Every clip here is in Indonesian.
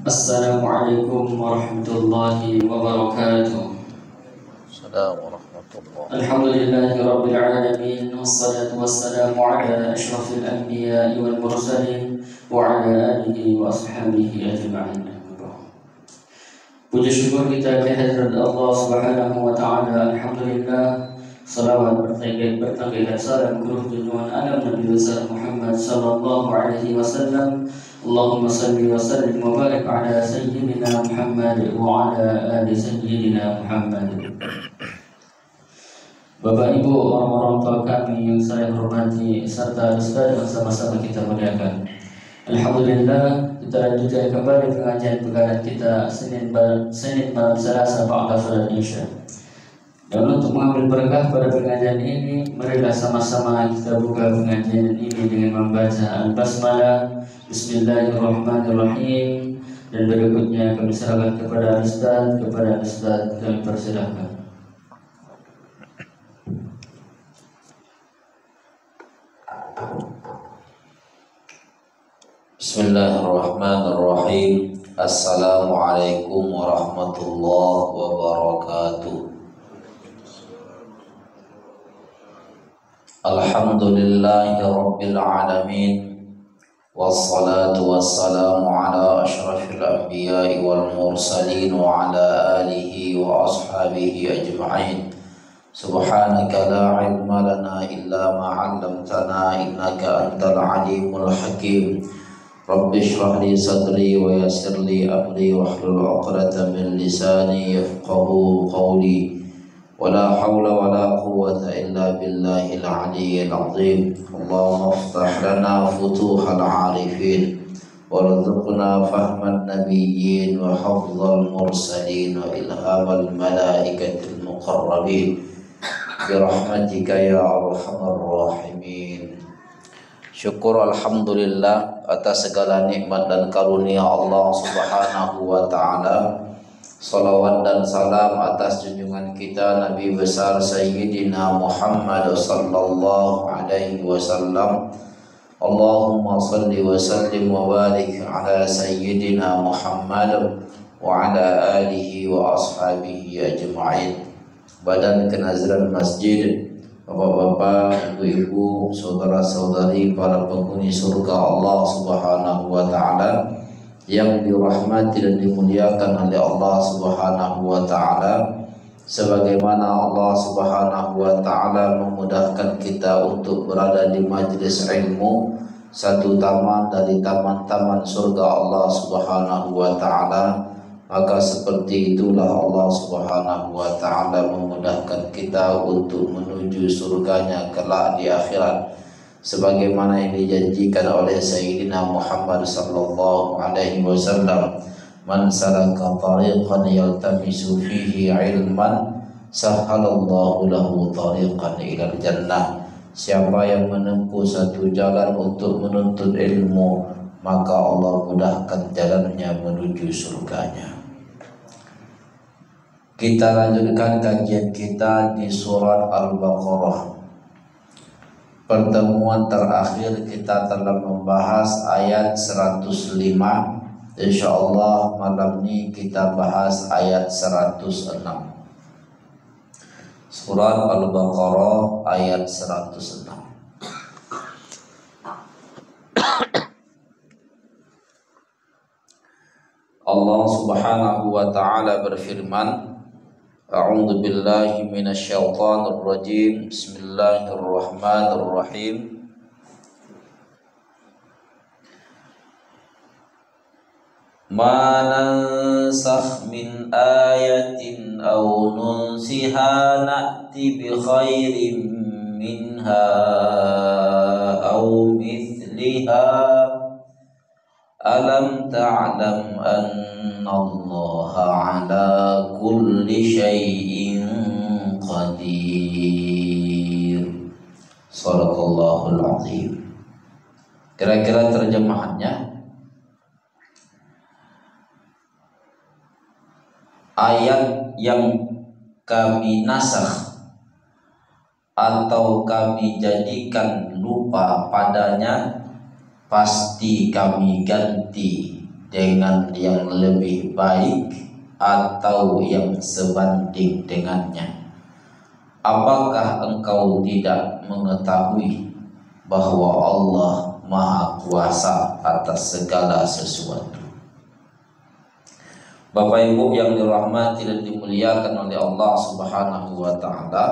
Assalamualaikum warahmatullahi wabarakatuh. Assalamualaikum warahmatullahi. Alhamdulillahi rabbil alamin, wassalatu wassalamu ala asyrafil anbiya'i wal mursalin wa ala alihi wa ashabihi ajma'in. Puji syukur kita kehadirat Allah Subhanahu wa taala. Alhamdulillah, salawat bertangga salam guru junjungan alam Nabi besar Muhammad sallallahu alaihi wasallam. Allahumma salli wa sallim wa barik ala sayyidina Muhammad wa ala ali sayyidina Muhammad. Bapak Ibu, orang-orang tua kami yang saya hormati serta ustaz yang sama-sama kita muliakan. Alhamdulillah, kita lanjutkan kembali pengajian pegangan kita Senin malam Selasa ba'da salat Isya. Dan untuk mengambil berkah pada pengajian ini, marilah sama-sama kita buka pengajian ini dengan membaca Al-Basmalah, Bismillahirrahmanirrahim, dan berikutnya kami serahkan kepada Ustaz kami persilahkan. Bismillahirrahmanirrahim. Assalamualaikum warahmatullahi wabarakatuh. Alhamdulillahi rabbil alamin, wassalatu wassalamu ala asyrafil anbiya'i wal mursalin wa ala alihi wa ashabihi ajma'in. Subhanaka la ilma lana illa ma 'allamtana innaka antal alimul hakim. Rabbi shrah li sadri wa yassir li amri wahlul 'uqdatam min lisani yafqahu qawli. Wala hawla wala quwwata illa billahil aliyyil azim. Allahumma iftah lana futuhal 'arifin warzuqna fahman nabiyyin wa hafzal mursalin wa ilhamal malaikatil muqarrabin birahmatika ya arhamar rahimin. Syukur alhamdulillah atas segala nikmat dan karunia Allah Subhanahu wa taala. Salawat dan salam atas junjungan kita Nabi besar Sayyidina Muhammad sallallahu alaihi wasallam. Allahumma salli wa sallim wa barik ala Sayyidina Muhammad wa ala alihi wa ashabihi ajma'in. Badan Kenaziran Masjid, bapak-bapak, ibu-ibu, saudara-saudari, para penghuni surga Allah Subhanahu wa taala yang dirahmati dan dimuliakan oleh Allah Subhanahu wa taala, sebagaimana Allah Subhanahu wa taala memudahkan kita untuk berada di majelis ilmu, satu taman dari taman-taman surga Allah Subhanahu wa taala, maka seperti itulah Allah Subhanahu wa taala memudahkan kita untuk menuju surganya kelak di akhirat, sebagaimana yang dijanjikan oleh Sayyidina Muhammad sallallahu alaihi wasallam. Man salaka tariqan yaltamisu fihi ilman sahhalallahu lahu tariqan ilal jannah. Siapa yang menempuh satu jalan untuk menuntut ilmu, maka Allah mudahkan jalannya menuju surganya. Kita lanjutkan kajian kita di surat Al-Baqarah. Pertemuan terakhir kita telah membahas ayat 105. Insyaallah malam ini kita bahas ayat 106. Surat Al-Baqarah ayat 106. Allah Subhanahu wa taala berfirman, A'udzu billahi minasyaitonir rajim. Bismillahirrahmanirrahim. Ma nansakh min ayatin aw nunsiha na'ti bi khairin minha aw mithliha. Alam ta'lam anna Allaha ala kulli syai'in qadir. Shadaqallahul azim. Kira-kira terjemahannya, ayat yang kami nasakh atau kami jadikan lupa padanya, pasti kami ganti dengan yang lebih baik atau yang sebanding dengannya. Apakah engkau tidak mengetahui bahwa Allah Maha Kuasa atas segala sesuatu? Bapak Ibu yang dirahmati dan dimuliakan oleh Allah Subhanahu wa taala,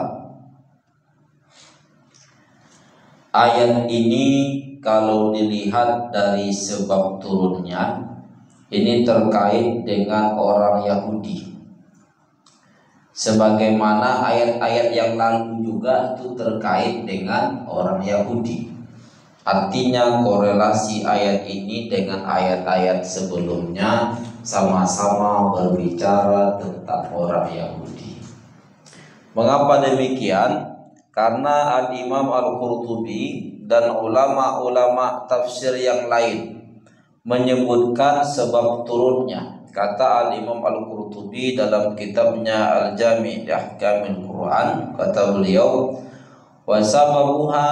ayat ini kalau dilihat dari sebab turunnya, ini terkait dengan orang Yahudi. Sebagaimana ayat-ayat yang lalu juga itu terkait dengan orang Yahudi. Artinya korelasi ayat ini dengan ayat-ayat sebelumnya sama-sama berbicara tentang orang Yahudi. Mengapa demikian? Karena Al-Imam Al-Qurtubi dan ulama-ulama tafsir yang lain menyebutkan sebab turunnya. Kata Al-Imam Al-Qurtubi dalam kitabnya Al-Jami' li Ahkamil Quran, kata beliau, wa sababuha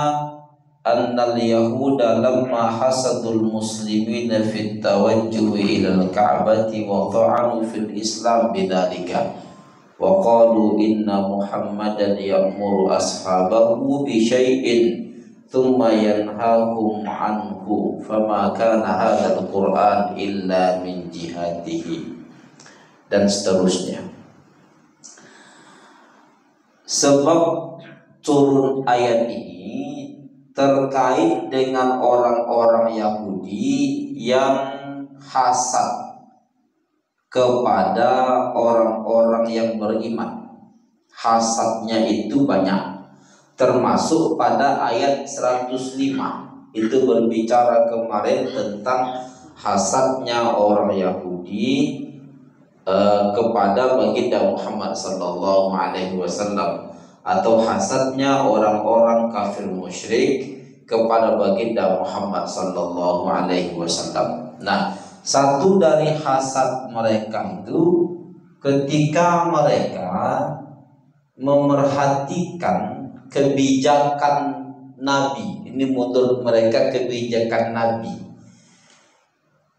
anna al-yahuda lamma hasadul muslimina fit tawajjuhi ila al-ka'bati wa ta'anu fil islam bidzalika wa qalu inna muhammadan ya'muru ashabahu bi syai'in thumma yanhahum anhu fama kana hadzal Qur'an illa min jihatihi, dan seterusnya. Sebab turun ayat ini terkait dengan orang-orang Yahudi yang hasad kepada orang-orang yang beriman. Hasadnya itu banyak, termasuk pada ayat 105 itu berbicara kemarin tentang hasadnya orang Yahudi kepada baginda Muhammad sallallahu alaihi wasallam, atau hasadnya orang-orang kafir musyrik kepada baginda Muhammad sallallahu alaihi wasallam. Nah, satu dari hasad mereka itu ketika mereka memerhatikan kebijakan Nabi. Ini menurut mereka kebijakan Nabi,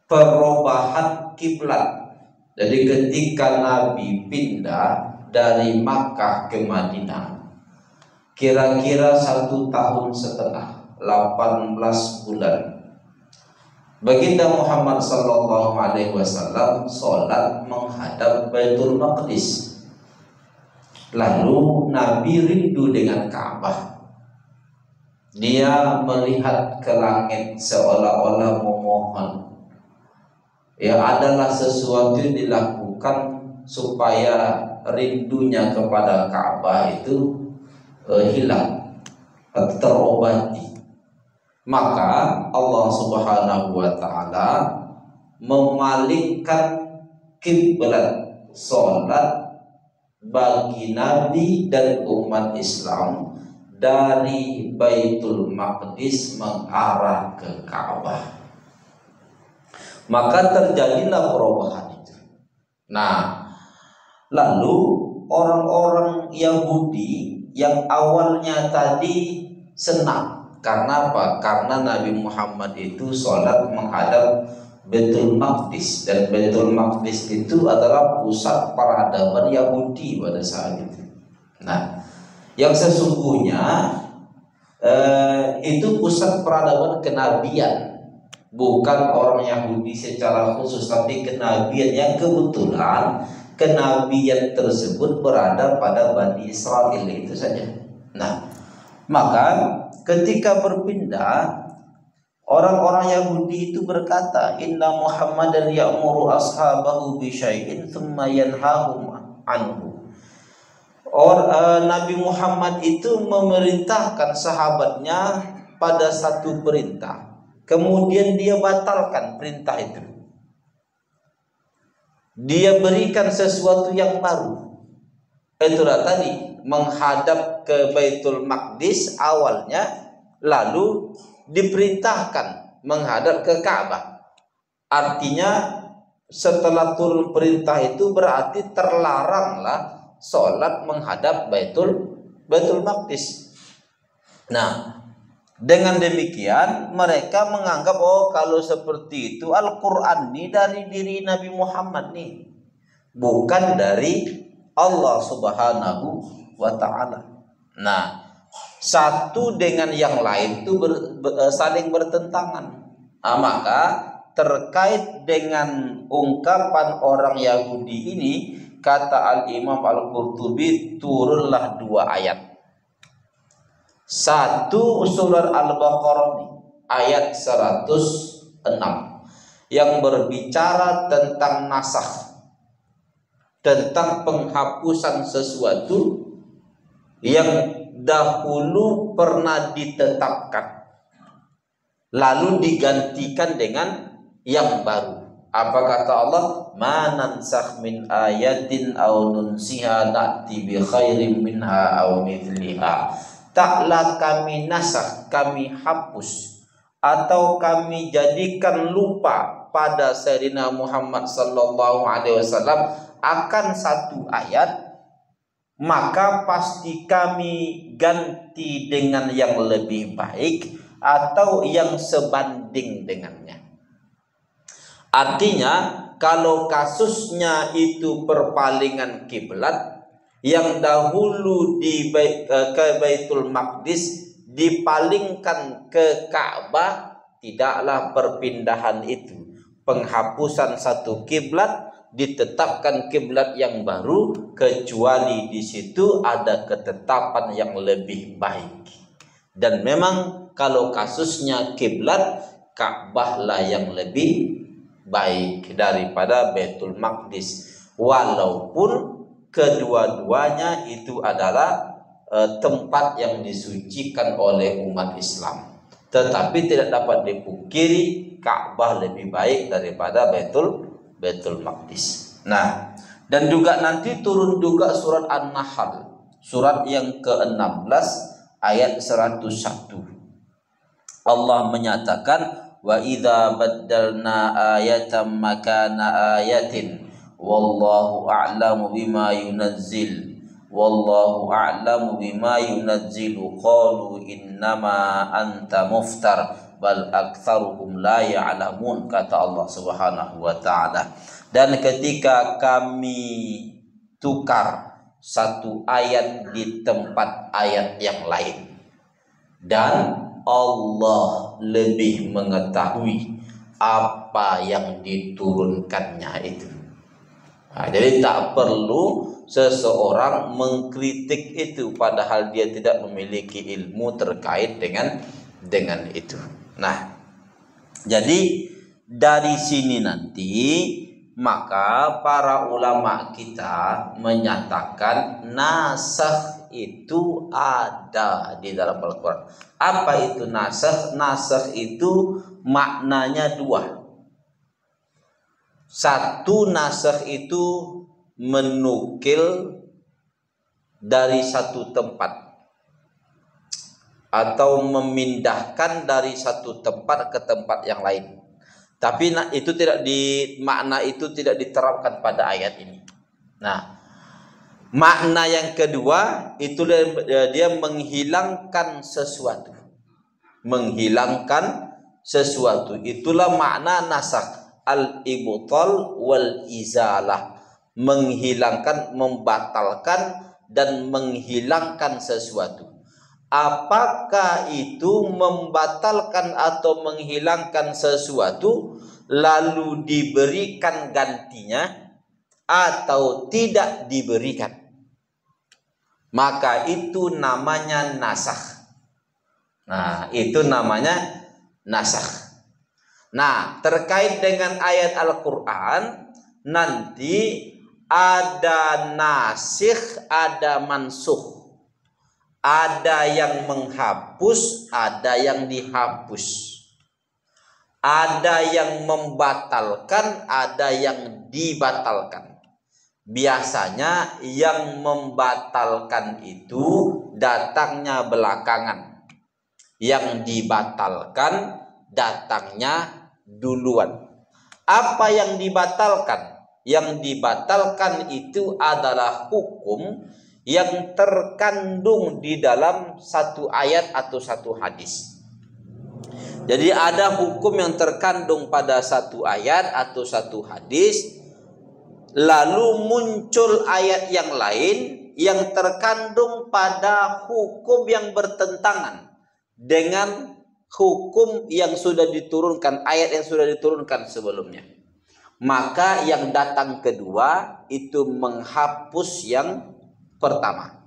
perubahan kiblat. Jadi ketika Nabi pindah dari Makkah ke Madinah, kira-kira 1,5 tahun, 18 bulan, baginda Muhammad sallallahu alaihi wasallam sholat menghadap Baitul Maqdis. Lalu Nabi rindu dengan Ka'bah. Dia melihat ke langit seolah-olah memohon. Ya, adalah sesuatu yang dilakukan supaya rindunya kepada Ka'bah itu hilang atau terobati. Maka Allah Subhanahu wa taala memalingkan kiblat salat bagi Nabi dan umat Islam dari Baitul Maqdis mengarah ke Ka'bah. Maka terjadilah perubahan itu. Nah, lalu orang-orang Yahudi yang awalnya tadi senang. Karena apa? Karena Nabi Muhammad itu sholat menghadap Baitul Maqdis, dan Baitul Maqdis itu adalah pusat peradaban Yahudi pada saat itu. Nah, yang sesungguhnya itu pusat peradaban kenabian, bukan orang Yahudi secara khusus, tapi kenabian yang kebetulan kenabian tersebut berada pada Bani Israel itu saja. Nah, maka ketika berpindah, orang-orang Yahudi itu berkata, inna Muhammadan ya'muru ashabahu bi syai'in thumma yanhahum anhu. Nabi Muhammad itu memerintahkan sahabatnya pada satu perintah, kemudian dia batalkan perintah itu. Dia berikan sesuatu yang baru. Itulah tadi, menghadap ke Baitul Maqdis awalnya, lalu diperintahkan menghadap ke Ka'bah. Artinya setelah turun perintah itu berarti terlaranglah sholat menghadap Baitul Maqdis. Nah, dengan demikian mereka menganggap kalau seperti itu Al-Quran ini dari diri Nabi Muhammad nih, bukan dari Allah Subhanahu wa ta'ala. Nah, satu dengan yang lain itu saling bertentangan. Maka terkait dengan ungkapan orang Yahudi ini, kata Al-Imam Al-Qurtubi, turunlah 2 ayat. Satu surat Al-Baqarah ayat 106 yang berbicara tentang nasakh, tentang penghapusan sesuatu yang dahulu pernah ditetapkan lalu digantikan dengan yang baru. Apa kata Allah? Ma nansakh min ayatin aw nunsiha na'ti bi khairin minha aw mithliha. Taklah kami nasakh, kami hapus atau kami jadikan lupa pada Sayyidina Muhammad sallallahu alaihi wasallam akan satu ayat, maka pasti kami ganti dengan yang lebih baik atau yang sebanding dengannya. Artinya kalau kasusnya itu perpalingan kiblat, yang dahulu ke Baitul Maqdis dipalingkan ke Ka'bah, tidaklah perpindahan itu penghapusan satu kiblat, ditetapkan kiblat yang baru, kecuali di situ ada ketetapan yang lebih baik. Dan memang kalau kasusnya kiblat, Ka'bah lah yang lebih baik daripada Baitul Maqdis, walaupun kedua-duanya itu adalah tempat yang disucikan oleh umat Islam. Tetapi tidak dapat dipungkiri Ka'bah lebih baik daripada Baitul Maqdis. Nah, dan juga nanti turun juga surat An-Nahl, surat yang ke-16 ayat 101. Allah menyatakan, wa idza baddalna ayatan makana ayatin wallahu a'lamu bima yunazzil wallahu a'lamu bima yunazzilu qalu innama anta muftar bal aktsaruhum la ya'lamun, kata Allah Subhanahu wa ta'ala. Dan ketika kami tukar satu ayat di tempat ayat yang lain, dan Allah lebih mengetahui apa yang diturunkannya itu. Nah, jadi tak perlu seseorang mengkritik itu padahal dia tidak memiliki ilmu terkait dengan itu. Nah, jadi dari sini nanti maka para ulama kita menyatakan nasakh itu ada di dalam Al-Quran. Apa itu nasakh? Nasakh itu maknanya 2. Satu, nasakh itu menukil dari satu tempat atau memindahkan dari satu tempat ke tempat yang lain. Tapi itu makna itu tidak diterapkan pada ayat ini. Nah, makna yang kedua itu dia menghilangkan sesuatu. Menghilangkan sesuatu. Itulah makna nasakh. Al-ibtal wal izalah, menghilangkan, membatalkan dan menghilangkan sesuatu. Apakah itu membatalkan atau menghilangkan sesuatu lalu diberikan gantinya atau tidak diberikan? Maka itu namanya nasakh. Nah, itu namanya nasakh. Nah, terkait dengan ayat Al-Quran, nanti ada nasikh, ada mansukh. Ada yang menghapus, ada yang dihapus. Ada yang membatalkan, ada yang dibatalkan. Biasanya yang membatalkan itu datangnya belakangan. Yang dibatalkan datangnya duluan. Apa yang dibatalkan? Yang dibatalkan itu adalah hukum yang terkandung di dalam satu ayat atau satu hadis. Jadi ada hukum yang terkandung pada satu ayat atau satu hadis, lalu muncul ayat yang lain yang terkandung pada hukum yang bertentangan dengan hukum yang sudah diturunkan, ayat yang sudah diturunkan sebelumnya. Maka yang datang kedua itu menghapus yang pertama.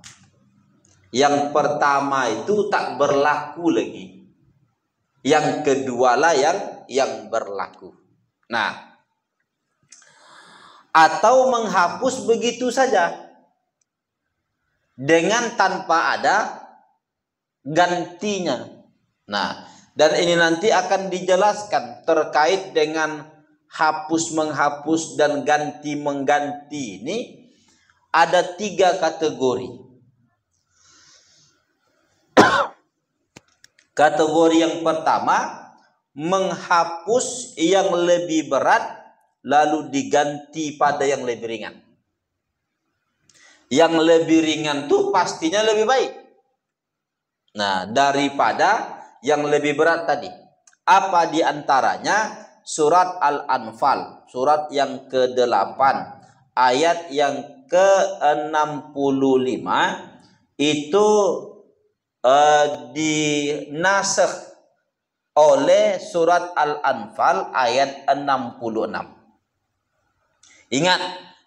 Yang pertama itu tak berlaku lagi. Yang kedua lah yang berlaku. Nah, atau menghapus begitu saja dengan tanpa ada gantinya. Nah, dan ini nanti akan dijelaskan terkait dengan hapus menghapus dan ganti mengganti. Ini ada 3 kategori. Kategori yang pertama, menghapus yang lebih berat lalu diganti pada yang lebih ringan. Yang lebih ringan tuh pastinya lebih baik. Nah, daripada yang lebih berat tadi. Apa diantaranya? Surat Al-Anfal, surat yang ke-8, ayat yang ke-65 itu dinasakh oleh surat Al-Anfal ayat 66. Ingat,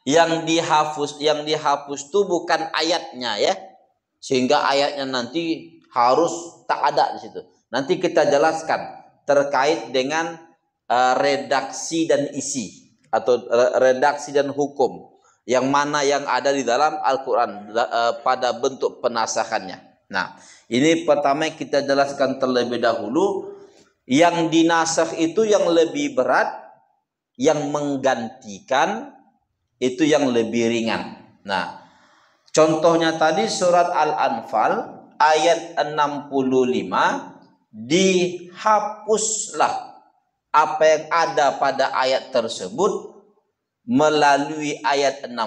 yang dihapus itu bukan ayatnya ya. Sehingga ayatnya nanti harus tak ada di situ. Nanti kita jelaskan terkait dengan redaksi dan isi atau redaksi dan hukum yang mana yang ada di dalam Al-Quran pada bentuk penasakhannya. Nah, ini pertama kita jelaskan terlebih dahulu. Yang dinasakh itu yang lebih berat, yang menggantikan itu yang lebih ringan. Nah, contohnya tadi surat Al-Anfal ayat 65, dihapuslah apa yang ada pada ayat tersebut melalui ayat 66.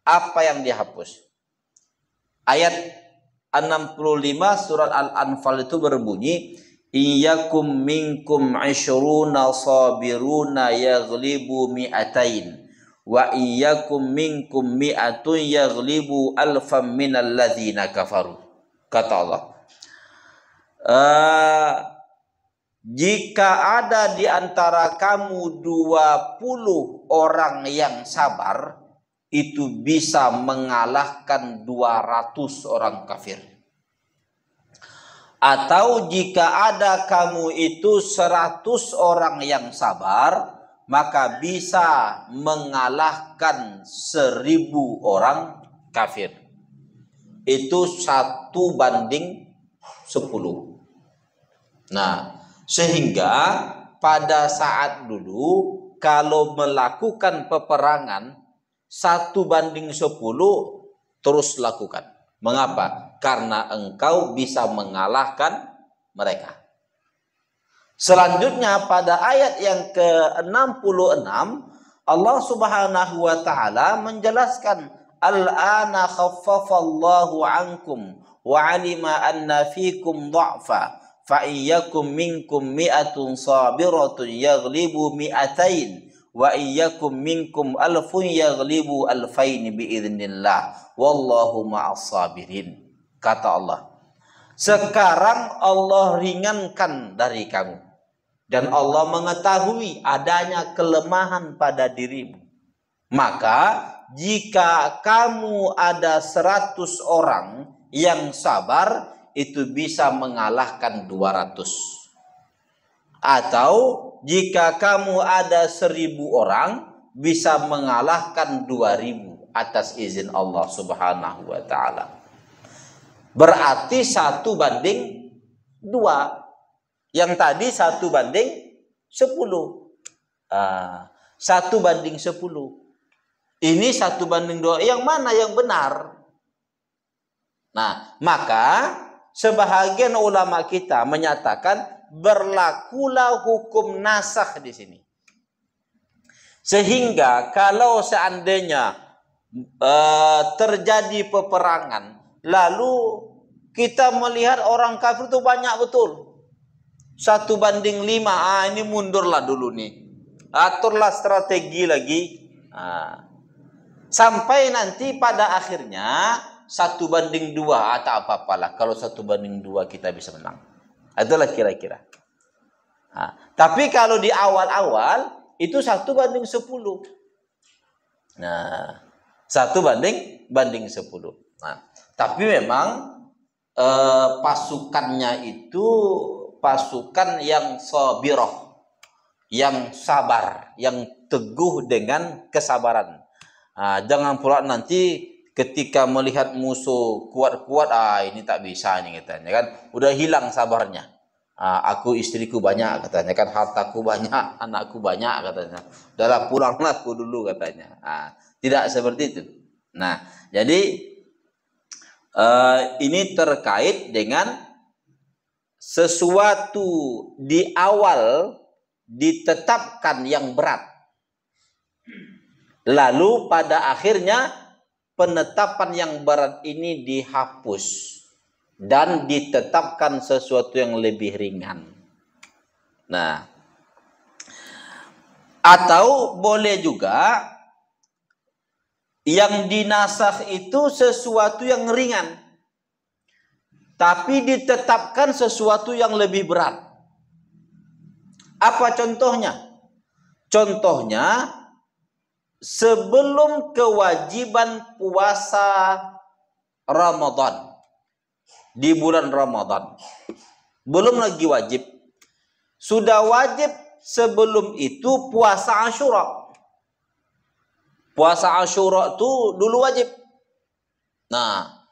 Apa yang dihapus? Ayat 65 surat Al-Anfal itu berbunyi, iyyakum minkum 'ishruna sabiruna yaghlibu mi'atain wa iyyakum minkum mi'atun yaghlibu alfam minal ladzina kafaru. Kata Allah, jika ada di antara kamu 20 orang yang sabar, itu bisa mengalahkan 200 orang kafir. Atau jika ada kamu itu 100 orang yang sabar, maka bisa mengalahkan 1000 orang kafir. Itu 1:10. Nah, sehingga pada saat dulu kalau melakukan peperangan 1:10 terus lakukan. Mengapa? Karena engkau bisa mengalahkan mereka. Selanjutnya pada ayat yang ke-66 Allah Subhanahu wa taala menjelaskan, al-ana khaffafallahu ankum wa 'alima anna fikum dha'fa fa iyyakum minkum mi'atun sabiratun yaghlibu mi'atain wa iyyakum minkum alfun yaghlibu alfaini biidznillah wallahu ma'as sabirin. Kata Allah, sekarang Allah ringankan dari kamu dan Allah mengetahui adanya kelemahan pada dirimu. Maka jika kamu ada 100 orang yang sabar, itu bisa mengalahkan 200. Atau jika kamu ada 1000 orang, bisa mengalahkan 2000 atas izin Allah Subhanahu wa taala. Berarti 1:2. Yang tadi 1:10. 1:10. Ini 1:2. Yang mana yang benar? Nah, maka sebahagian ulama kita menyatakan berlakulah hukum nasakh di sini. Sehingga kalau seandainya terjadi peperangan, lalu kita melihat orang kafir itu banyak betul, 1 banding 5, ini mundurlah dulu nih, aturlah strategi lagi, sampai nanti pada akhirnya 1 banding 2 atau apa-apalah, kalau 1 banding 2 kita bisa menang. Itulah kira-kira. Tapi kalau di awal-awal itu 1 banding 10. Nah, 1 banding 10. Nah, tapi memang pasukannya itu pasukan yang sabirah, yang sabar, yang teguh dengan kesabaran. Jangan pula nanti ketika melihat musuh kuat-kuat, ini tak bisa nih katanya kan, udah hilang sabarnya. Aku istriku banyak katanya kan, hartaku banyak, anakku banyak katanya, udahlah pulanglah aku dulu katanya. Tidak seperti itu. Nah, jadi ini terkait dengan sesuatu di awal ditetapkan yang berat, lalu pada akhirnya penetapan yang berat ini dihapus dan ditetapkan sesuatu yang lebih ringan. Nah, atau boleh juga yang dinasakh itu sesuatu yang ringan, tapi ditetapkan sesuatu yang lebih berat. Apa contohnya? Contohnya, sebelum kewajiban puasa Ramadan, di bulan Ramadan, belum lagi wajib, sudah wajib sebelum itu puasa Asyura. Puasa Asyura itu dulu wajib. Nah,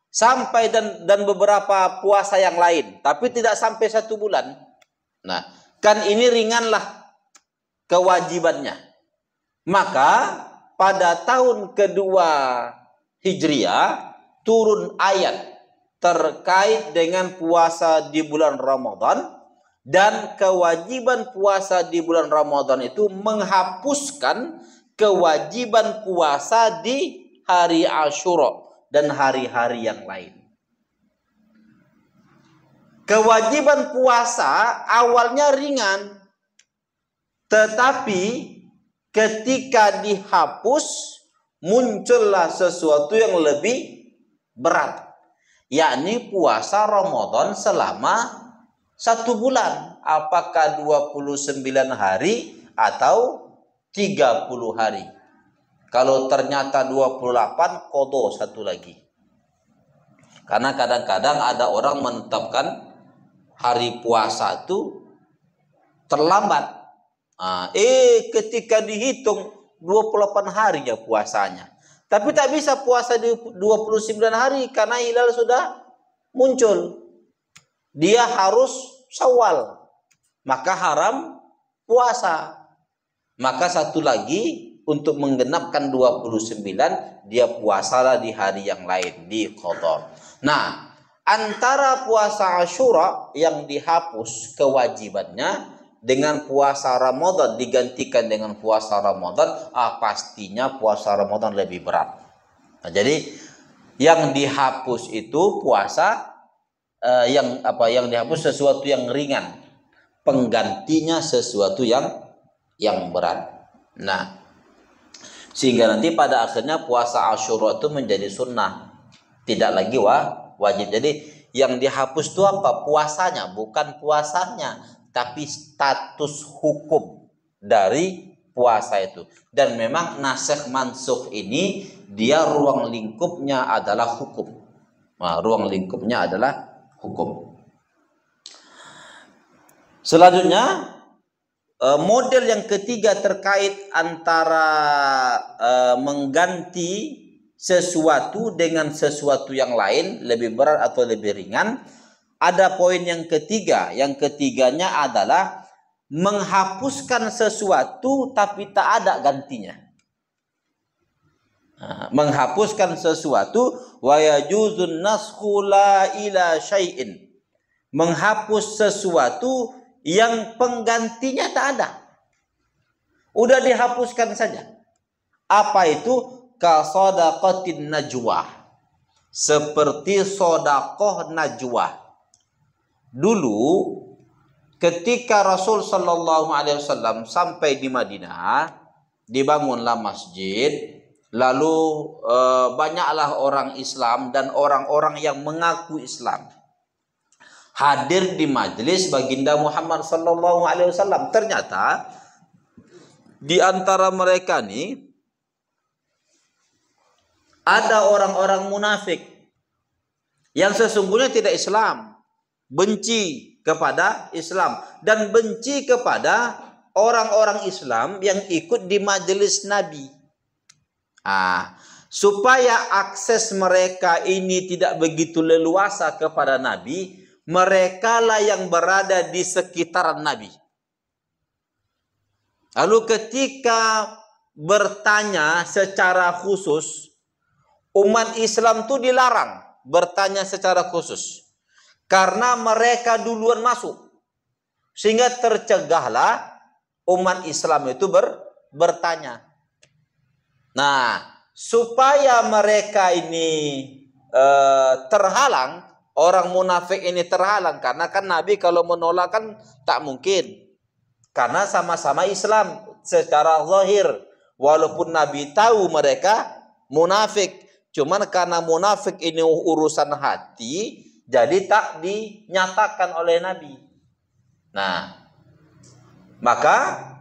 sampai dan beberapa puasa yang lain, tapi tidak sampai 1 bulan. Nah, kan ini ringanlah kewajibannya. Maka pada tahun kedua Hijriah turun ayat terkait dengan puasa di bulan Ramadan, dan kewajiban puasa di bulan Ramadan itu menghapuskan kewajiban puasa di hari Asyura dan hari-hari yang lain. Kewajiban puasa awalnya ringan, tetapi ketika dihapus muncullah sesuatu yang lebih berat, yakni puasa Ramadan selama 1 bulan, apakah 29 hari atau 30 hari. Kalau ternyata 28, qadha 1 lagi. Karena kadang-kadang ada orang menetapkan hari puasa itu terlambat. Ketika dihitung 28 hari ya puasanya. Tapi tak bisa puasa di 29 hari karena hilal sudah muncul. Dia harus Syawal, maka haram puasa. Maka 1 lagi untuk menggenapkan 29, dia puasalah di hari yang lain, di qadha. Nah, antara puasa Asyura yang dihapus kewajibannya dengan puasa Ramadan digantikan dengan puasa Ramadan, pastinya puasa Ramadan lebih berat. Nah, jadi yang dihapus itu puasa yang dihapus sesuatu yang ringan, penggantinya sesuatu yang berat. Nah, sehingga nanti pada akhirnya puasa Asyura itu menjadi sunnah, tidak lagi wajib. Jadi yang dihapus itu apa? Puasanya, bukan puasanya, tapi status hukum dari puasa itu. Dan memang nasikh mansukh ini dia ruang lingkupnya adalah hukum. Ruang lingkupnya adalah hukum. Selanjutnya, model yang ketiga terkait antara mengganti sesuatu dengan sesuatu yang lain, lebih berat atau lebih ringan. Ada poin yang ketiga. Yang ketiganya adalah menghapuskan sesuatu tapi tak ada gantinya. Menghapuskan sesuatu, wa yajuzun naskhu la ila syai'in. Menghapus sesuatu yang penggantinya tak ada. Udah dihapuskan saja. Apa itu? Kasodaqatin najwa. Seperti sodakoh najwa. Dulu ketika Rasul Shallallahu Alaihi Wasallam sampai di Madinah, dibangunlah masjid. Lalu banyaklah orang Islam dan orang-orang yang mengaku Islam hadir di majelis baginda Muhammad Sallallahu Alaihi Wasallam. Ternyata di antara mereka nih ada orang-orang munafik yang sesungguhnya tidak Islam, benci kepada Islam dan benci kepada orang-orang Islam yang ikut di majelis Nabi. Supaya akses mereka ini tidak begitu leluasa kepada Nabi, mereka lah yang berada di sekitaran Nabi. Lalu ketika bertanya secara khusus, umat Islam itu dilarang bertanya secara khusus. Karena mereka duluan masuk. Sehingga tercegahlah umat Islam itu bertanya. Nah, supaya mereka ini terhalang, orang munafik ini terhalang, karena kan Nabi kalau menolak kan tak mungkin, karena sama-sama Islam secara zahir, walaupun Nabi tahu mereka munafik, cuman karena munafik ini urusan hati, jadi tak dinyatakan oleh Nabi. Nah, maka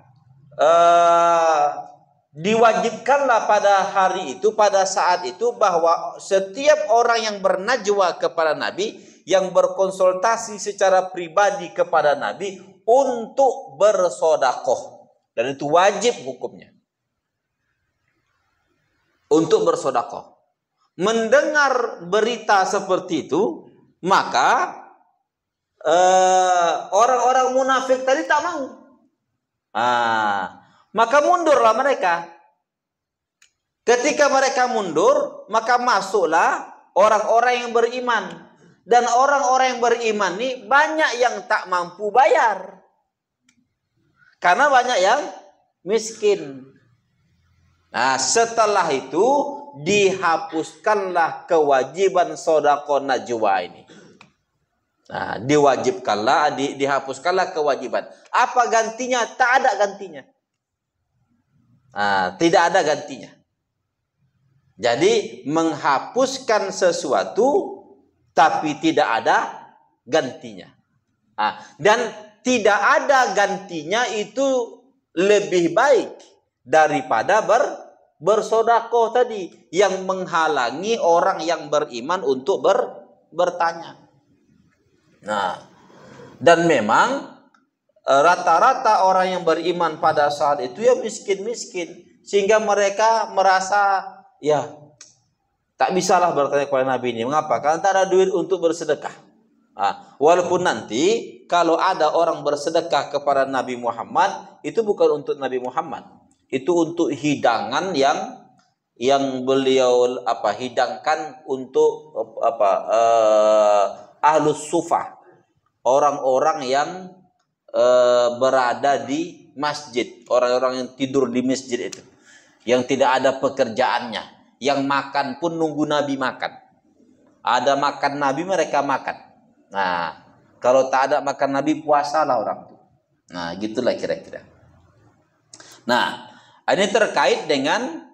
diwajibkanlah pada hari itu, pada saat itu, bahwa setiap orang yang bernajwa kepada Nabi, yang berkonsultasi secara pribadi kepada Nabi untuk bersodakoh, dan itu wajib hukumnya untuk bersodakoh. Mendengar berita seperti itu, maka orang-orang munafik tadi tak mau. Maka mundurlah mereka. Ketika mereka mundur, maka masuklah orang-orang yang beriman. Dan orang-orang yang beriman ini banyak yang tak mampu bayar. Karena banyak yang miskin. Nah, setelah itu dihapuskanlah kewajiban sedekah najwa ini. Nah, diwajibkanlah, dihapuskanlah kewajiban. Apa gantinya? Tak ada gantinya. Tidak ada gantinya. Jadi menghapuskan sesuatu tapi tidak ada gantinya. Dan tidak ada gantinya itu lebih baik daripada bersedekah tadi yang menghalangi orang yang beriman untuk bertanya. Nah, dan memang rata-rata orang yang beriman pada saat itu ya miskin-miskin, sehingga mereka merasa ya tak bisalah bertanya kepada Nabi ini. Mengapa? Karena tak ada duit untuk bersedekah. Walaupun nanti kalau ada orang bersedekah kepada Nabi Muhammad, itu bukan untuk Nabi Muhammad, itu untuk hidangan yang beliau hidangkan untuk ahlus sufah, orang-orang yang berada di masjid, orang-orang yang tidur di masjid itu, yang tidak ada pekerjaannya, yang makan pun nunggu Nabi makan. Ada makan Nabi, mereka makan. Nah, kalau tak ada makan Nabi, puasalah orang itu. Nah, gitulah kira-kira. Nah, ini terkait dengan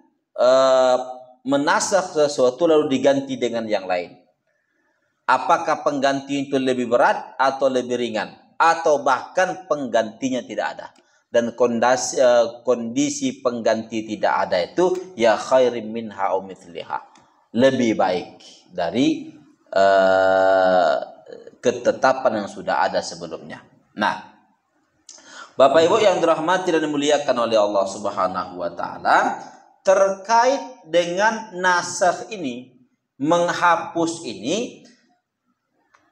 menasakh sesuatu lalu diganti dengan yang lain. Apakah pengganti itu lebih berat atau lebih ringan, atau bahkan penggantinya tidak ada? Dan kondisi pengganti tidak ada itu ya khairim minha au mithliha, lebih baik dari ketetapan yang sudah ada sebelumnya. Nah, Bapak Ibu yang dirahmati dan dimuliakan oleh Allah Subhanahu wa taala, terkait dengan nasakh ini, menghapus ini,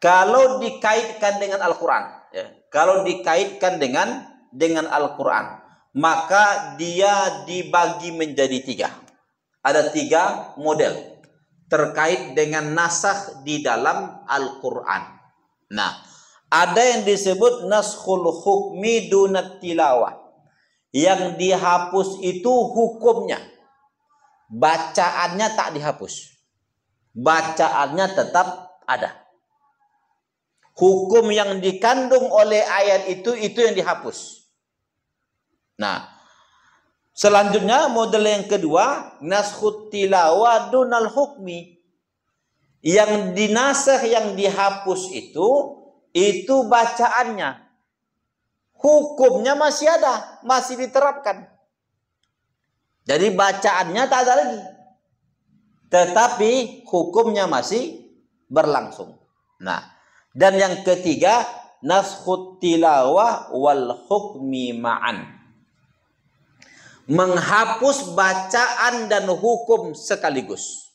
kalau dikaitkan dengan Al-Qur'an, ya, kalau dikaitkan dengan Al-Qur'an, maka dia dibagi menjadi 3. Ada 3 model terkait dengan nasakh di dalam Al-Qur'an. Nah, ada yang disebut naskhul hukmi dunat tilawah, Yang dihapus itu hukumnya. Bacaannya tak dihapus. Bacaannya tetap ada. Hukum yang dikandung oleh ayat itu yang dihapus. Nah, selanjutnya model yang kedua, naskhut tilawah dunal hukmi. Yang dinasakh, yang dihapus itu bacaannya. Hukumnya masih ada, masih diterapkan. Jadi bacaannya tak ada lagi. Tetapi hukumnya masih berlangsung. Nah, dan yang ketiga, naskhut tilawah wal hukmi ma'an. Menghapus bacaan dan hukum sekaligus.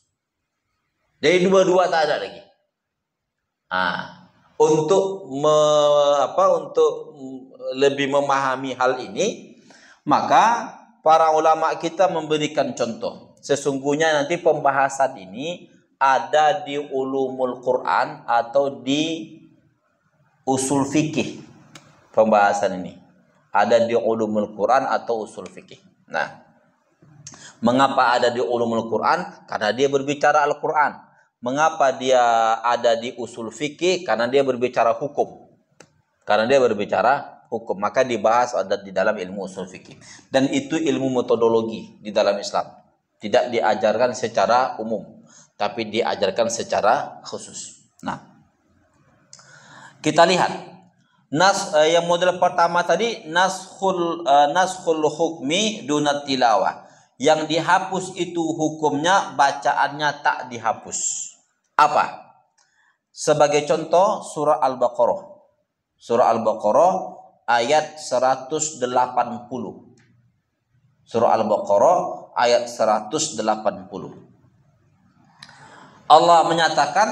Jadi dua-dua tak ada lagi. Untuk lebih memahami hal ini, maka para ulama kita memberikan contoh. Sesungguhnya nanti pembahasan ini ada di ulumul Quran atau di usul fikih. Pembahasan ini ada di ulumul Quran atau usul fikih. Nah, mengapa ada di ulumul Quran? Karena dia berbicara Al-Quran. Mengapa dia ada di usul fikih? Karena dia berbicara hukum. Karena dia berbicara hukum, maka dibahas ada di dalam ilmu usul fikih. Dan itu ilmu metodologi di dalam Islam. Tidak diajarkan secara umum, tapi diajarkan secara khusus. Nah, kita lihat yang model pertama tadi, naskhul hukmi dunat tilawah. Yang dihapus itu hukumnya, bacaannya tak dihapus. Apa? Sebagai contoh surah Al-Baqarah. Surah Al-Baqarah ayat 180. Surah Al-Baqarah ayat 180. Allah menyatakan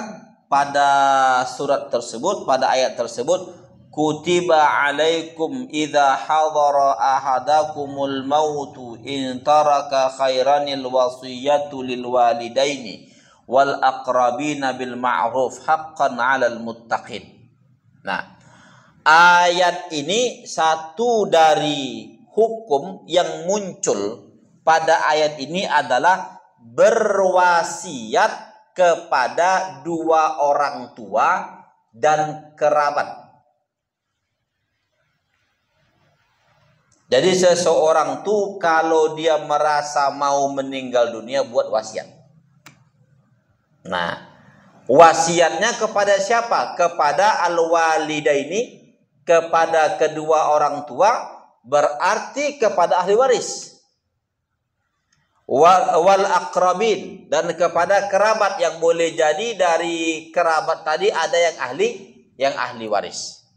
pada surat tersebut, pada ayat tersebut, kutiba alaikum idza hadara ahadakumul mautu in taraka khairanil wasiyatu lil walidaini wal aqrabina bil ma'ruf haqqan 'alal muttaqin. Nah, ayat ini satu dari hukum yang muncul pada ayat ini adalah berwasiat kepada dua orang tua dan kerabat. Jadi seseorang tuh kalau dia merasa mau meninggal dunia buat wasiat. Nah, wasiatnya kepada siapa? Kepada al-walidaini, kepada kedua orang tua, berarti kepada ahli waris. Wal aqrabin, dan kepada kerabat, yang boleh jadi dari kerabat tadi ada yang ahli waris.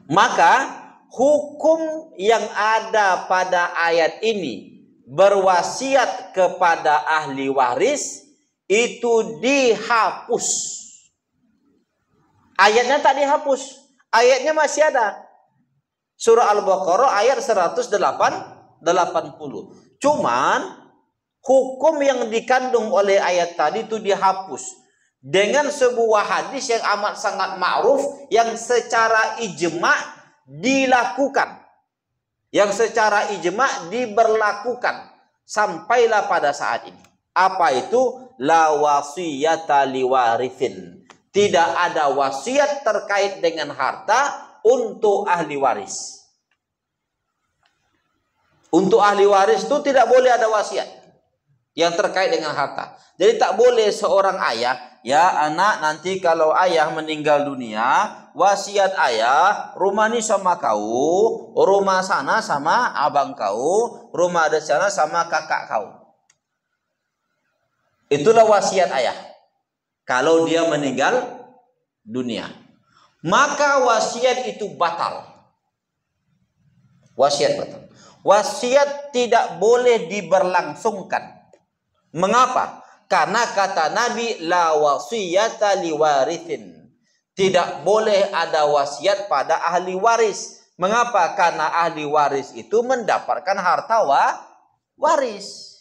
Maka hukum yang ada pada ayat ini berwasiat kepada ahli waris itu dihapus. Ayatnya tak dihapus, ayatnya masih ada. Surah Al-Baqarah ayat 180. Cuman hukum yang dikandung oleh ayat tadi itu dihapus dengan sebuah hadis yang amat sangat ma'ruf, yang secara ijma' dilakukan, yang secara ijma' diberlakukan sampailah pada saat ini. Apa itu? La wasiyata liwarithin. Tidak ada wasiat terkait dengan harta untuk ahli waris. Untuk ahli waris itu tidak boleh ada wasiat yang terkait dengan harta. Jadi tak boleh seorang ayah, ya anak, nanti kalau ayah meninggal dunia, wasiat ayah, rumah ini sama kau, rumah sana sama abang kau, rumah ada sana sama kakak kau. Itulah wasiat ayah kalau dia meninggal dunia. Maka wasiat itu batal. Wasiat batal. Wasiat tidak boleh diberlangsungkan. Mengapa? Karena kata Nabi, la wasiyata liwarithin. Tidak boleh ada wasiat pada ahli waris. Mengapa? Karena ahli waris itu mendapatkan harta waris.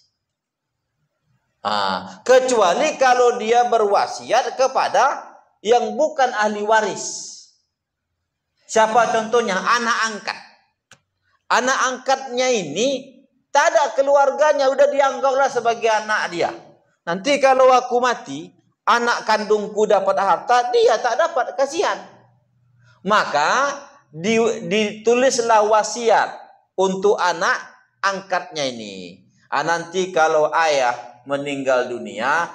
Kecuali kalau dia berwasiat kepada yang bukan ahli waris. Siapa contohnya? Anak angkat. Anak angkatnya ini tak ada keluarganya, udah dianggaplah sebagai anak dia. Nanti kalau aku mati, anak kandungku dapat harta, dia tak dapat, kasihan. Maka ditulislah wasiat untuk anak angkatnya ini. Nanti kalau ayah meninggal dunia,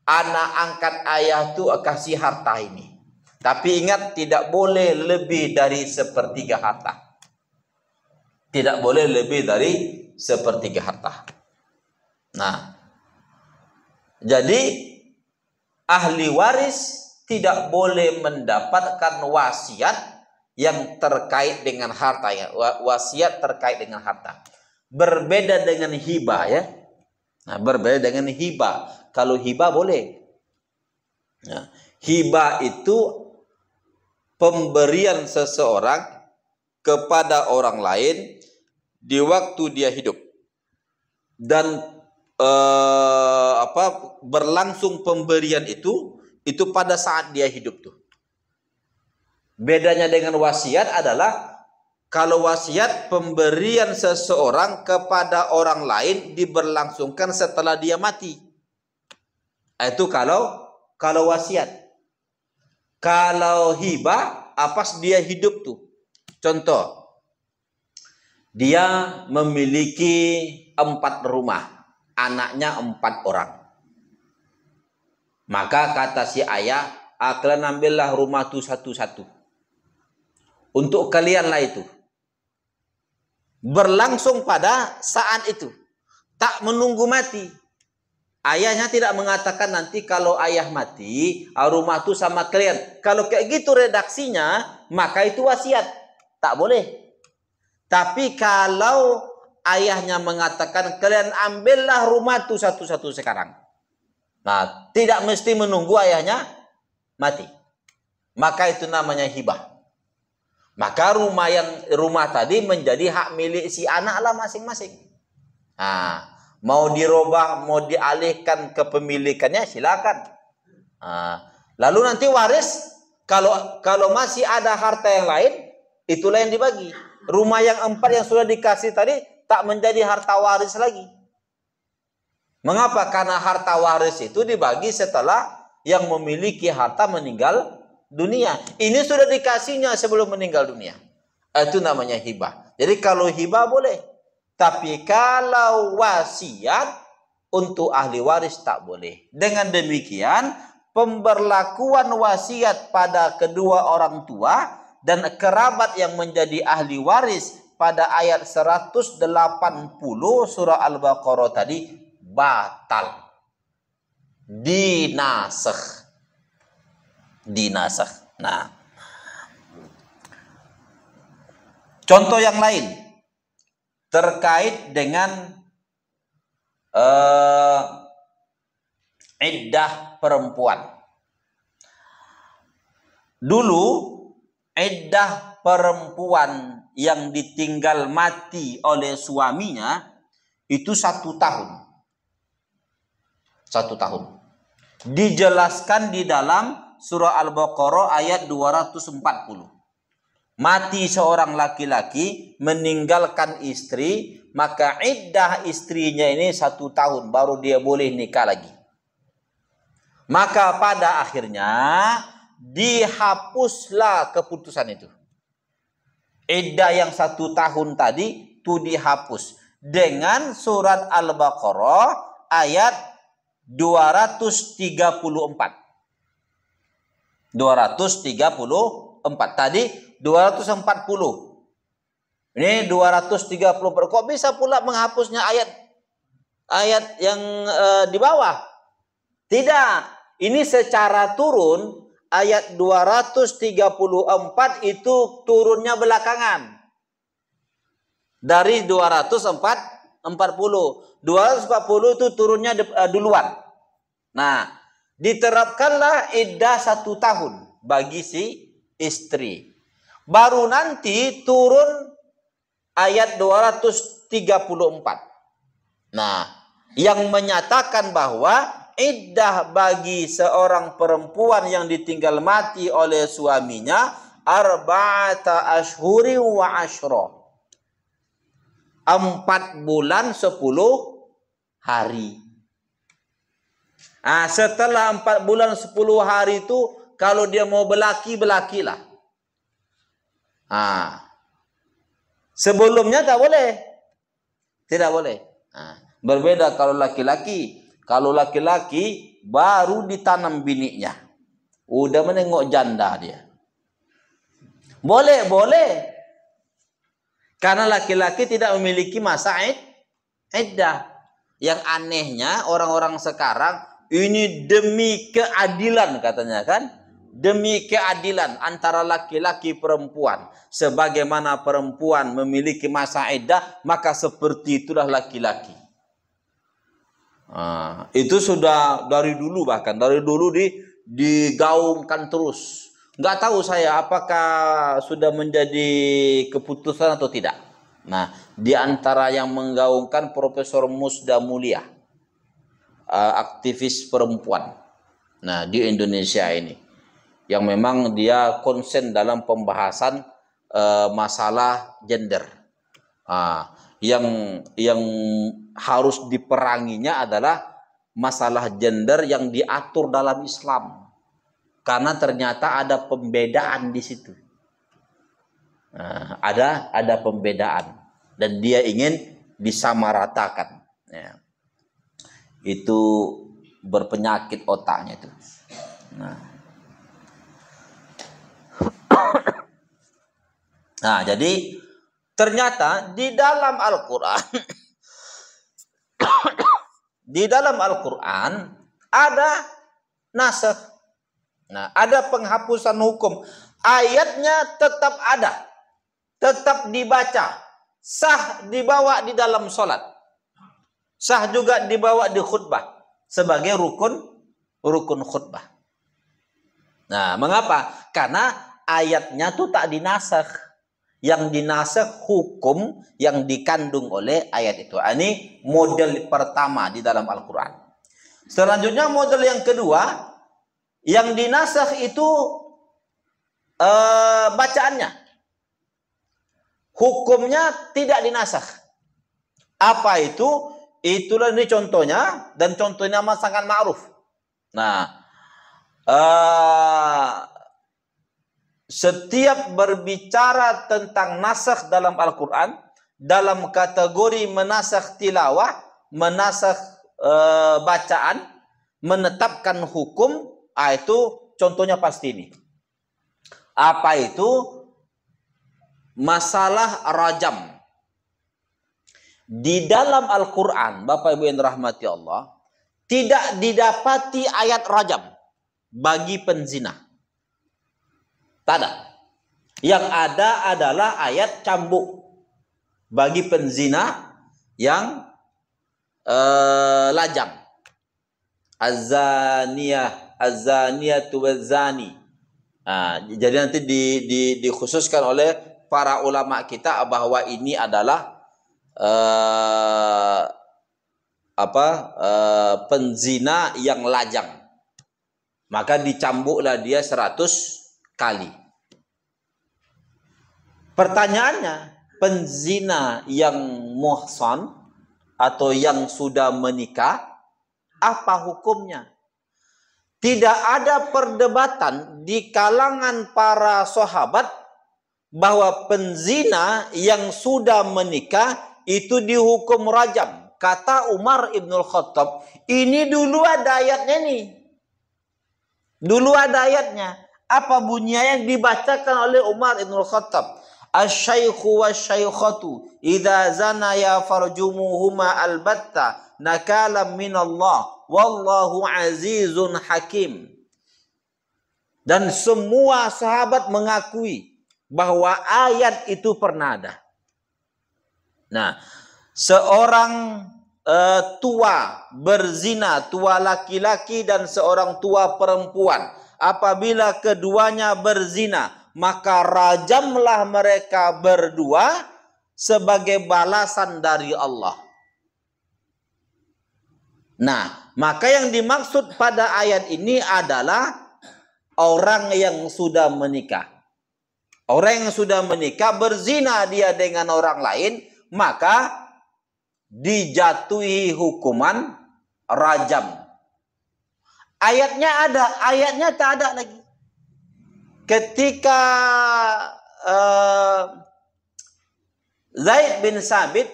anak angkat ayah itu kasih harta ini. Tapi ingat, tidak boleh lebih dari sepertiga harta. Tidak boleh lebih dari sepertiga harta. Nah, jadi ahli waris tidak boleh mendapatkan wasiat yang terkait dengan harta, ya. Wasiat terkait dengan harta. Berbeda dengan hibah, ya. Nah, berbeda dengan hibah. Kalau hibah boleh. Nah, hibah itu pemberian seseorang kepada orang lain di waktu dia hidup, dan berlangsung pemberian itu pada saat dia hidup tuh. Bedanya dengan wasiat adalah kalau wasiat pemberian seseorang kepada orang lain diberlangsungkan setelah dia mati. Itu kalau wasiat. Kalau hibah pas dia hidup tuh. Contoh, dia memiliki 4 rumah, anaknya 4 orang. Maka kata si ayah, kalian ambillah rumah itu satu-satu. Untuk kalianlah itu. Berlangsung pada saat itu. Tak menunggu mati. Ayahnya tidak mengatakan nanti kalau ayah mati, rumah itu sama kalian. Kalau kayak gitu redaksinya, maka itu wasiat. Tak boleh. Tapi kalau ayahnya mengatakan kalian ambillah rumah itu satu-satu sekarang. Nah, tidak mesti menunggu ayahnya mati. Maka itu namanya hibah. Maka rumah tadi menjadi hak milik si anak lah masing-masing. Nah, mau dirubah, mau dialihkan kepemilikannya silakan. Nah, lalu nanti waris kalau masih ada harta yang lain, itulah yang dibagi. Rumah yang 4 yang sudah dikasih tadi tak menjadi harta waris lagi. Mengapa? Karena harta waris itu dibagi setelah yang memiliki harta meninggal dunia. Ini sudah dikasihnya sebelum meninggal dunia. Itu namanya hibah. Jadi kalau hibah boleh. Tapi kalau wasiat untuk ahli waris tak boleh. Dengan demikian, pemberlakuan wasiat pada kedua orang tua dan kerabat yang menjadi ahli waris pada ayat 180 surah Al-Baqarah tadi batal. Dinasakh. Nah, contoh yang lain terkait dengan iddah perempuan. Dulu iddah perempuan yang ditinggal mati oleh suaminya itu 1 tahun. 1 tahun. Dijelaskan di dalam surah Al-Baqarah ayat 240. Mati seorang laki-laki meninggalkan istri, maka iddah istrinya ini 1 tahun baru dia boleh nikah lagi. Maka pada akhirnya dihapuslah keputusan itu. Iddah yang 1 tahun tadi itu dihapus dengan surat Al-Baqarah ayat 234. 234 tadi 240. Ini 234. Kok bisa pula menghapusnya ayat yang di bawah? Tidak. Ini secara turun ayat 234 itu turunnya belakangan. Dari 240. 240 itu turunnya duluan. Nah, diterapkanlah iddah 1 tahun bagi si istri. Baru nanti turun ayat 234. Nah, yang menyatakan bahwa iddah bagi seorang perempuan yang ditinggal mati oleh suaminya arba'ata ashhuri wa ashra. 4 bulan 10 hari. Setelah 4 bulan 10 hari itu, kalau dia mau berlaki, berlakilah. Sebelumnya tak boleh. Tidak boleh. Berbeda kalau laki-laki. Kalau laki-laki baru ditanam biniknya, udah menengok janda dia. Boleh. Karena laki-laki tidak memiliki masa iddah. Yang anehnya orang-orang sekarang ini demi keadilan katanya kan. Demi keadilan antara laki-laki perempuan. Sebagaimana perempuan memiliki masa iddah, maka seperti itulah laki-laki. Itu sudah dari dulu, bahkan dari dulu digaungkan terus. Nggak tahu saya apakah sudah menjadi keputusan atau tidak. Nah, di antara yang menggaungkan Profesor Musda Mulia, aktivis perempuan. Nah, di Indonesia ini, yang memang dia konsen dalam pembahasan masalah gender. Yang harus diperanginya adalah masalah gender yang diatur dalam Islam. Karena ternyata ada pembedaan di situ. Ada pembedaan. Dan dia ingin disamaratakan. Ya. Itu berpenyakit otaknya itu. Nah, jadi ternyata di dalam Al-Quran ada nasakh. Nah, ada penghapusan hukum. Ayatnya tetap ada. Tetap dibaca. Sah dibawa di dalam sholat. Sah juga dibawa di khutbah. Sebagai rukun khutbah. Nah, mengapa? Karena ayatnya itu tak dinasakh. Yang dinasakh hukum yang dikandung oleh ayat itu. Ini model pertama di dalam Al-Quran. Selanjutnya model yang kedua. Yang dinasakh itu bacaannya. Hukumnya tidak dinasakh. Apa itu? Itulah ini contohnya. Dan contohnya sangat ma'ruf. Nah, setiap berbicara tentang nasakh dalam Al-Quran, dalam kategori menasakh tilawah, menasakh bacaan, menetapkan hukum, itu contohnya pasti ini. Apa itu? Masalah rajam. Di dalam Al-Quran, Bapak Ibu yang dirahmati Allah, tidak didapati ayat rajam bagi penzina. Tak ada. Yang ada adalah ayat cambuk bagi penzina yang lajang. Az-zaniyatu waz-zani. Jadi nanti dikhususkan oleh para ulama kita bahwa ini adalah penzina yang lajang. Maka dicambuklah dia 100 kali. Pertanyaannya, penzina yang muhsan atau yang sudah menikah, apa hukumnya? Tidak ada perdebatan di kalangan para sahabat bahwa penzina yang sudah menikah itu dihukum rajam. Kata Umar Ibnul Khattab, ini dulu ada ayatnya nih. Dulu ada ayatnya. Apa bunyinya yang dibacakan oleh Umar Ibnul Khattab? Asy-syaikhu wasy-syaikhatu idza zanaya farjumuhuma albatta nakalam minallah wallahu azizun hakim. Dan semua sahabat mengakui bahwa ayat itu pernah ada. Nah, seorang tua berzina, tua laki-laki dan seorang tua perempuan, apabila keduanya berzina, maka rajamlah mereka berdua sebagai balasan dari Allah. Nah, maka yang dimaksud pada ayat ini adalah orang yang sudah menikah. Orang yang sudah menikah berzina dia dengan orang lain, maka dijatuhi hukuman rajam. Ayatnya ada, ayatnya tak ada lagi. Ketika Zaid bin Sabit,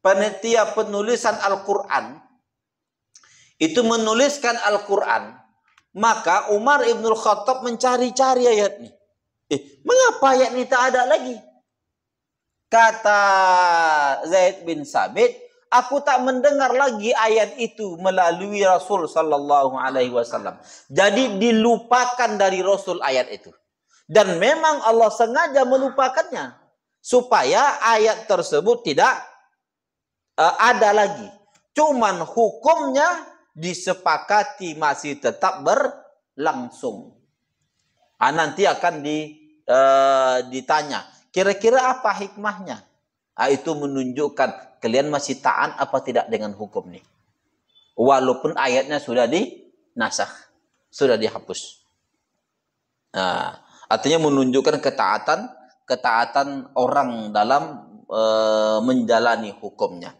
panitia penulisan Al-Quran, itu menuliskan Al-Quran, maka Umar Ibnul Khattab mencari-cari ayat ini. Mengapa ayat ini tak ada lagi? Kata Zaid bin Sabit, aku tak mendengar lagi ayat itu melalui Rasul sallallahu alaihi wasallam. Jadi dilupakan dari Rasul ayat itu. Dan memang Allah sengaja melupakannya supaya ayat tersebut tidak ada lagi. Cuman hukumnya disepakati masih tetap berlangsung. Nanti akan ditanya, kira-kira apa hikmahnya? Itu menunjukkan kalian masih taat apa tidak dengan hukum ini. Walaupun ayatnya sudah dinasakh, sudah dihapus. Artinya menunjukkan ketaatan orang dalam menjalani hukumnya.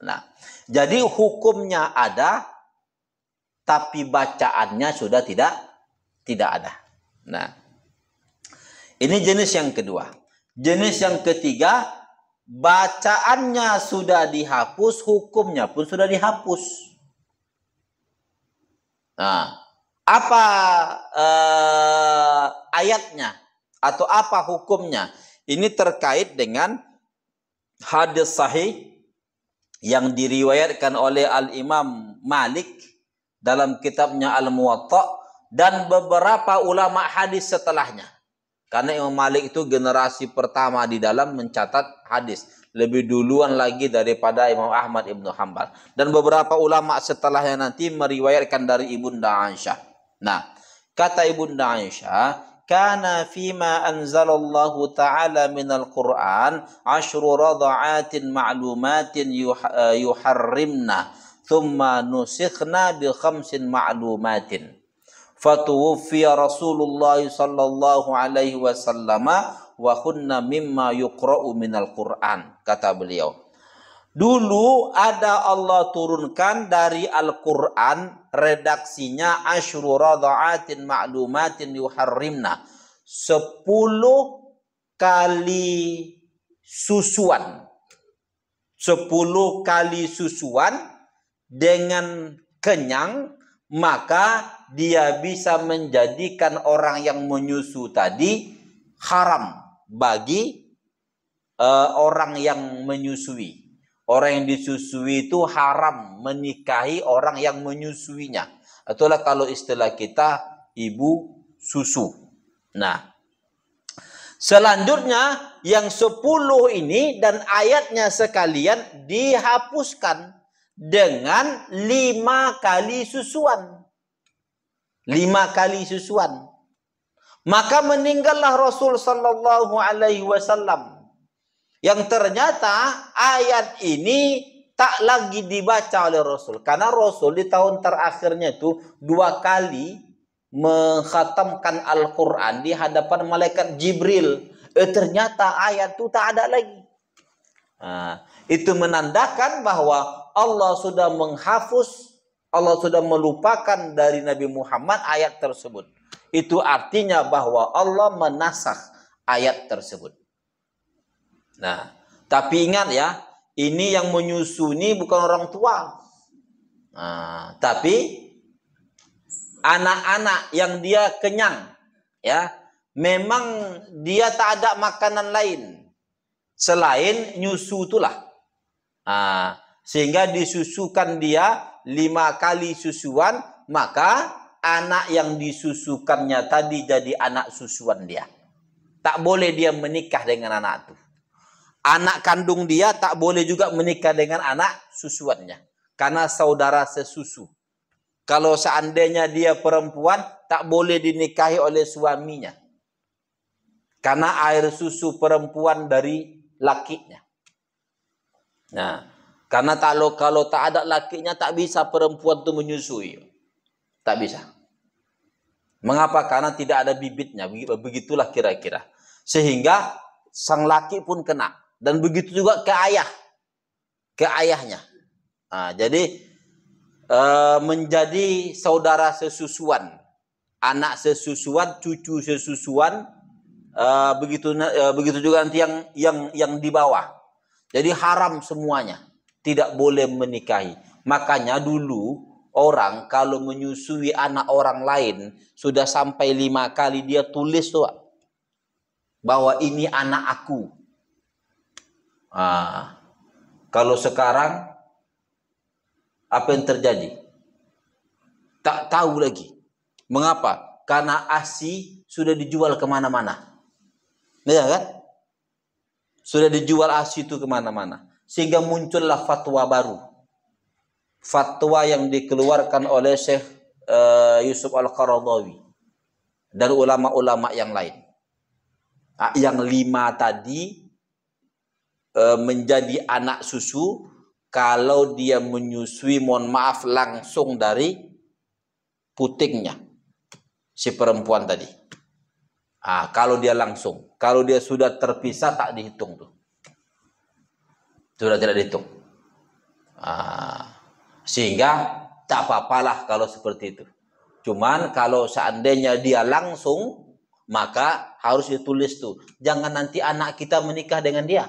Nah, jadi hukumnya ada, tapi bacaannya sudah tidak ada. Nah, ini jenis yang kedua. Jenis yang ketiga, bacaannya sudah dihapus, hukumnya pun sudah dihapus. Nah, apa ayatnya atau apa hukumnya? Ini terkait dengan hadis sahih yang diriwayatkan oleh Al-Imam Malik dalam kitabnya Al-Muwatta dan beberapa ulama hadis setelahnya. Karena Imam Malik itu generasi pertama di dalam mencatat hadis. Lebih duluan lagi daripada Imam Ahmad Ibn Hanbal. Dan beberapa ulama setelahnya nanti meriwayatkan dari Ibunda Aisyah. Nah, kata Ibunda Aisyah, kana fima anzalallahu ta'ala minal Qur'an 10 rada'atin ma'lumatin yuharrimna thumma nusikhna bi 5 ma'lumatin. Fatuwfiya Rasulullah sallallahu alaihi wasallam wa kunna mimma yuqra'u minal Qur'an. Kata beliau, dulu ada Allah turunkan dari Al-Quran, redaksinya 10 rada'atin ma'lumatin yuharrimna, 10 kali susuan. 10 kali susuan dengan kenyang, maka dia bisa menjadikan orang yang menyusu tadi haram bagi orang yang menyusui. Orang yang disusui itu haram menikahi orang yang menyusuinya. Itulah kalau istilah kita ibu susu. Nah, selanjutnya yang 10 ini dan ayatnya sekalian dihapuskan dengan 5 kali susuan. 5 kali susuan. Maka meninggallah Rasul sallallahu alaihi wasallam. Yang ternyata ayat ini tak lagi dibaca oleh Rasul. Karena Rasul di tahun terakhirnya itu 2 kali mengkhatamkan Al-Quran di hadapan malaikat Jibril. Ternyata ayat itu tak ada lagi. Itu menandakan bahwa Allah sudah menghapus, Allah sudah melupakan dari Nabi Muhammad ayat tersebut. Itu artinya bahwa Allah menasakh ayat tersebut. Nah, tapi ingat ya, ini yang menyusui bukan orang tua. Tapi anak-anak yang dia kenyang, ya, memang dia tak ada makanan lain selain nyusu itulah. Sehingga disusukan dia 5 kali susuan, maka anak yang disusukannya tadi jadi anak susuan dia. Tak boleh dia menikah dengan anak itu. Anak kandung dia tak boleh juga menikah dengan anak susuannya. Karena saudara sesusu. Kalau seandainya dia perempuan, tak boleh dinikahi oleh suaminya. Karena air susu perempuan dari lakinya. Nah, karena kalau tak ada lakinya, tak bisa perempuan itu menyusui. Tak bisa. Mengapa? Karena tidak ada bibitnya. Begitulah kira-kira. Sehingga sang laki pun kena. dan begitu juga ke ayahnya. Jadi menjadi saudara sesusuan, anak sesusuan, cucu sesusuan, begitu juga nanti yang di bawah. Jadi haram semuanya, tidak boleh menikahi. Makanya dulu orang kalau menyusui anak orang lain sudah sampai 5 kali dia tulis tuh bahwa ini anak aku. Kalau sekarang apa yang terjadi? Tak tahu lagi. Mengapa? Karena ASI sudah dijual kemana-mana. Ya kan? Sudah dijual ASI itu kemana-mana. Sehingga muncullah fatwa baru. Fatwa yang dikeluarkan oleh Syekh Yusuf Al-Qaradawi dan ulama-ulama yang lain. Yang 5 tadi menjadi anak susu kalau dia menyusui, mohon maaf, langsung dari putingnya si perempuan tadi. Kalau dia langsung, kalau dia sudah terpisah tak dihitung tuh, sudah tidak dihitung. Sehingga tak apa-apalah kalau seperti itu. Cuman kalau seandainya dia langsung, maka harus ditulis tuh, jangan nanti anak kita menikah dengan dia.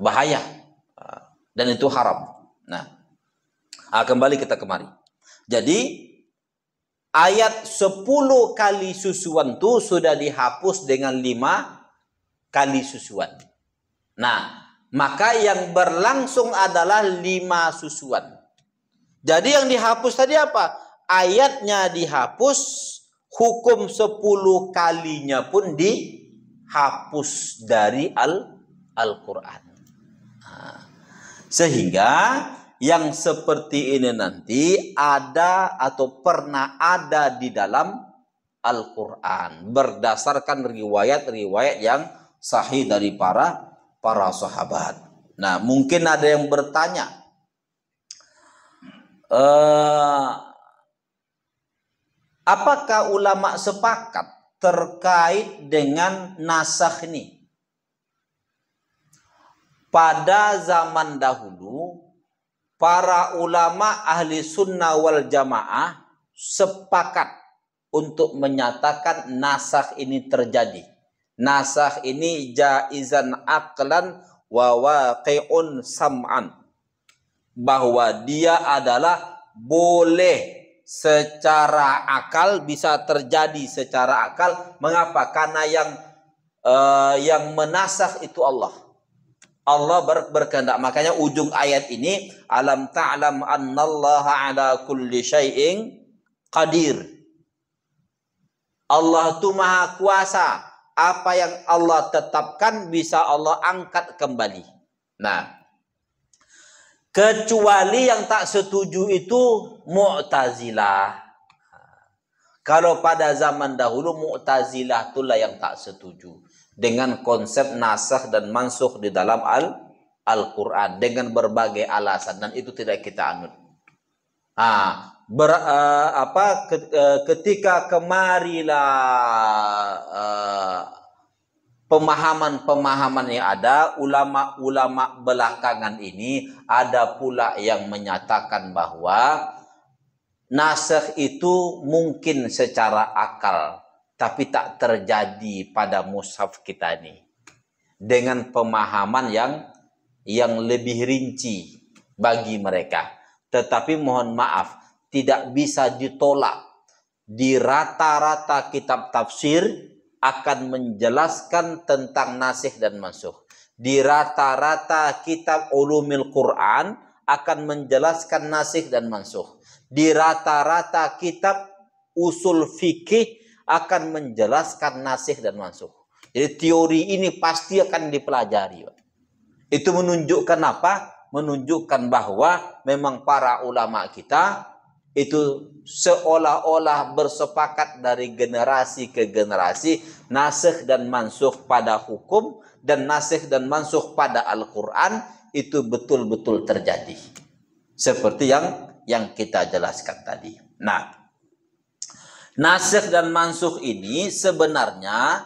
Bahaya. Dan itu haram. Nah, kembali kita kemari. Jadi ayat 10 kali susuan itu sudah dihapus dengan 5 kali susuan. Nah, maka yang berlangsung adalah 5 susuan. Jadi yang dihapus tadi apa? Ayatnya dihapus, hukum 10 kalinya pun dihapus dari Al-Quran. Sehingga yang seperti ini nanti ada atau pernah ada di dalam Al-Quran berdasarkan riwayat-riwayat yang sahih dari para sahabat. Nah, mungkin ada yang bertanya, apakah ulama sepakat terkait dengan nasakh ini? Pada zaman dahulu, para ulama ahli sunnah wal jamaah sepakat untuk menyatakan nasakh ini terjadi. Nasakh ini jaizan aqlan wa waqi'un sam'an. Bahwa dia adalah boleh secara akal, bisa terjadi secara akal. Mengapa? Karena yang menasakh itu Allah. Allah berkehendak. Makanya ujung ayat ini, alam ta'lam annallaha ala kulli syai'in qadir. Allah itu maha kuasa. Apa yang Allah tetapkan bisa Allah angkat kembali. Nah, kecuali yang tak setuju itu Mu'tazilah. Kalau pada zaman dahulu Mu'tazilah itulah yang tak setuju dengan konsep nasakh dan mansukh di dalam Al-Quran dengan berbagai alasan, dan itu tidak kita anut. Ketika kemarilah pemahaman-pemahaman yang ada, ulama-ulama belakangan ini ada pula yang menyatakan bahwa nasakh itu mungkin secara akal, tapi tak terjadi pada mushaf kita ini. Dengan pemahaman yang lebih rinci bagi mereka. Tetapi mohon maaf, tidak bisa ditolak. Di rata-rata kitab tafsir akan menjelaskan tentang nasikh dan mansukh. Di rata-rata kitab ulumil Quran akan menjelaskan nasikh dan mansukh. Di rata-rata kitab usul fikih akan menjelaskan nasikh dan mansukh. Jadi teori ini pasti akan dipelajari. Itu menunjukkan apa? Menunjukkan bahwa memang para ulama kita itu seolah-olah bersepakat dari generasi ke generasi, nasikh dan mansukh pada hukum dan nasikh dan mansukh pada Al-Quran itu betul-betul terjadi. Seperti yang kita jelaskan tadi. Nah, nasikh dan mansukh ini sebenarnya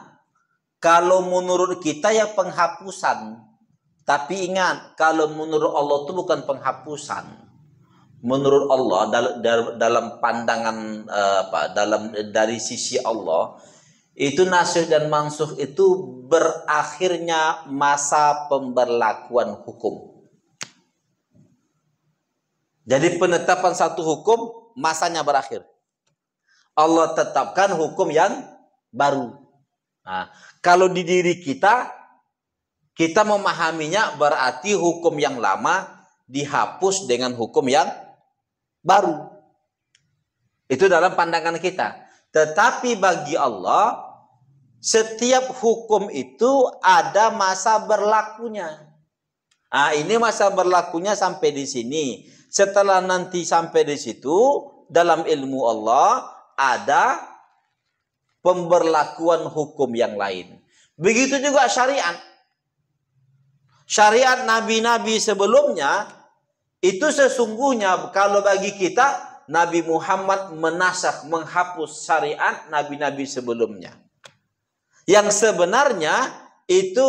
Kalau menurut kita ya penghapusan. Tapi ingat, kalau menurut Allah itu bukan penghapusan. Menurut Allah dalam pandangan dari sisi Allah, itu nasikh dan mansukh itu berakhirnya masa pemberlakuan hukum. Jadi penetapan satu hukum masanya berakhir. Allah tetapkan hukum yang baru. Nah, kalau di diri kita memahaminya berarti hukum yang lama dihapus dengan hukum yang baru. Itu dalam pandangan kita. Tetapi bagi Allah, setiap hukum itu ada masa berlakunya. Nah, ini masa berlakunya sampai di sini. Setelah nanti sampai di situ, dalam ilmu Allah ada pemberlakuan hukum yang lain. Begitu juga syariat. Syariat nabi-nabi sebelumnya itu sesungguhnya kalau bagi kita Nabi Muhammad menasakh, menghapus syariat nabi-nabi sebelumnya. Yang sebenarnya itu